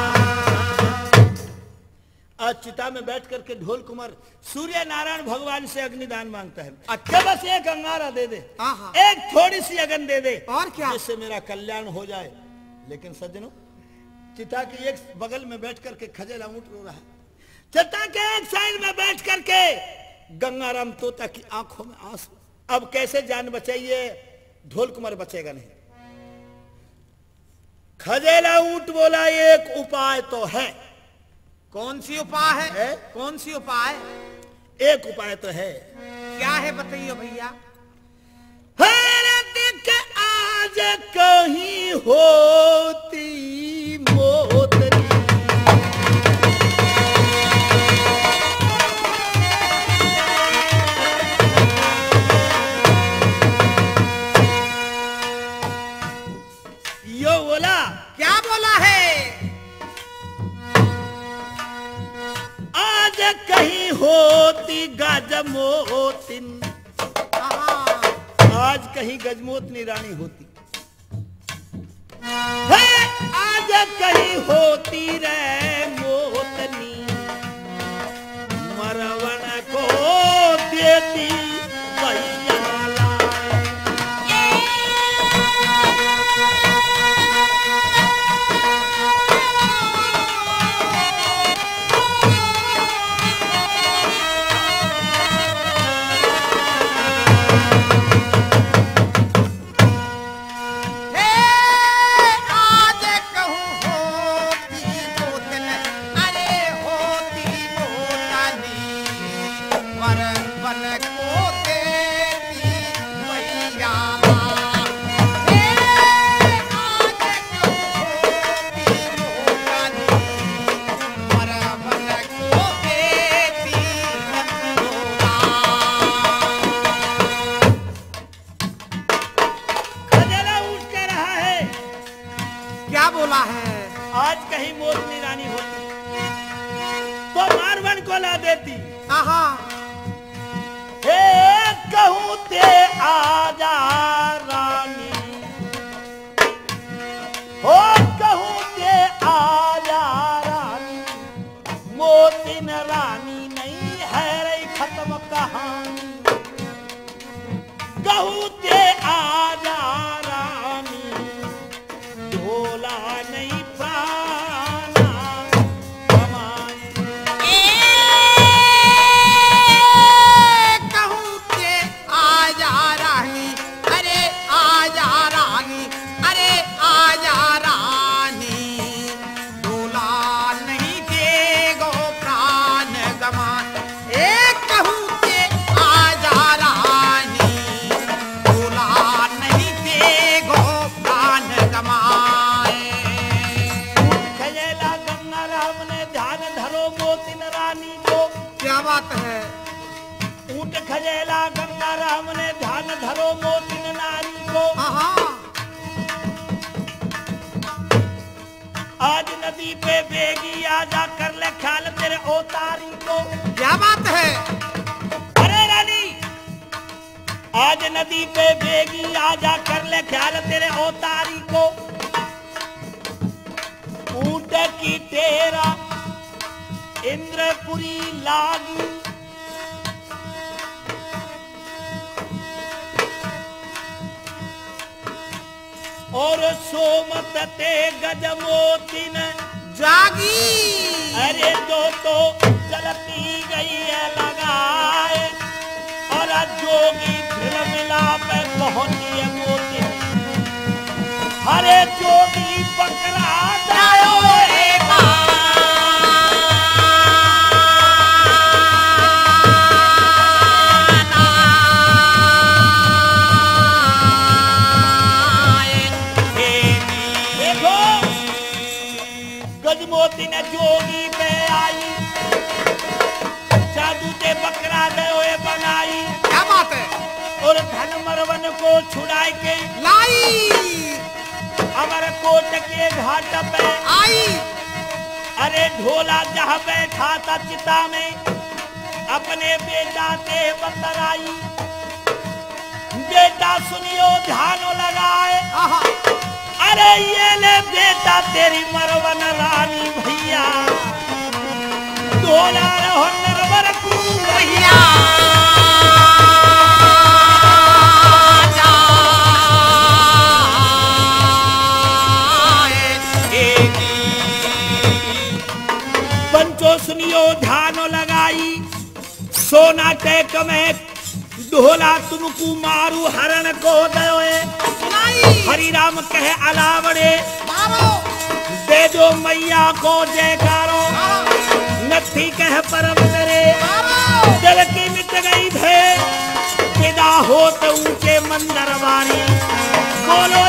आज चिता में बैठ करके ढोल कुमार सूर्य नारायण भगवान से अग्निदान मांगता है। अच्छा बस एक अंगारा दे दे, एक थोड़ी सी अग्नि दे दे, और क्या, जिससे मेरा कल्याण हो जाए। लेकिन सज्जनों, चिता के एक बगल में बैठ करके खजेला ऊंट रो रहा है, चिता के एक साइड में बैठ करके गंगाराम तोता की आंखों में आंसू। अब कैसे जान बचाइए, ढोल कुमार बचेगा नहीं। खजेला ऊंट बोला एक उपाय तो है। कौन सी उपाय है? कौन सी उपाय? एक उपाय तो है। क्या है बताइए भैया। देख आज कहीं होती मोतरी यो बोला। क्या बोला है? आज कहीं होती गजमोतिन, आज कहीं गजमोतनी रानी होती है, आज कहीं होती रे मोतनी, मरवन को देती भैया खजेला गंगा राम ने ध्यान धरो मोतिन नारी को। आज नदी पे बेगी आजा कर ले ख्याल तेरे ओतारी को। क्या बात है? अरे रानी आज नदी पे बेगी आजा कर ले ख्याल तेरे ओतारी को। ऊंट की तेरा इंद्रपुरी लागी और सोमत ते गजमोतिन जागी। अरे दो तो चलती गई है लगाए और जोगी फिर मिला पे पहुंची है मोतिन। अरे जोगी पकड़ा जाओ रे गजमोती ने जोगी पे आई जादू ते बकरा गए बनाई। क्या बात है? और धन मरवन को छुड़ाई के लाई अमर कोट के घाट पे आई। अरे ढोला जहाँ बैठा था चिता में अपने बेटा ते बतराई, बेटा सुनियो ध्यान लगाए, अरे ये ले बेटा तेरी मरवन रानी भैया, ढोला रहो नरवर तू भैया। पंचो सुनियो ध्यान लगाई, सोना टेक में ढोला तुमको मारू हरण को दयो, हरि राम कहे अलावड़े दे दो मैया को जयकारो, नथी कह परम करे दिल की मिट गई भे, विदा हो तो ऊंचे मंदिर वाली बोलो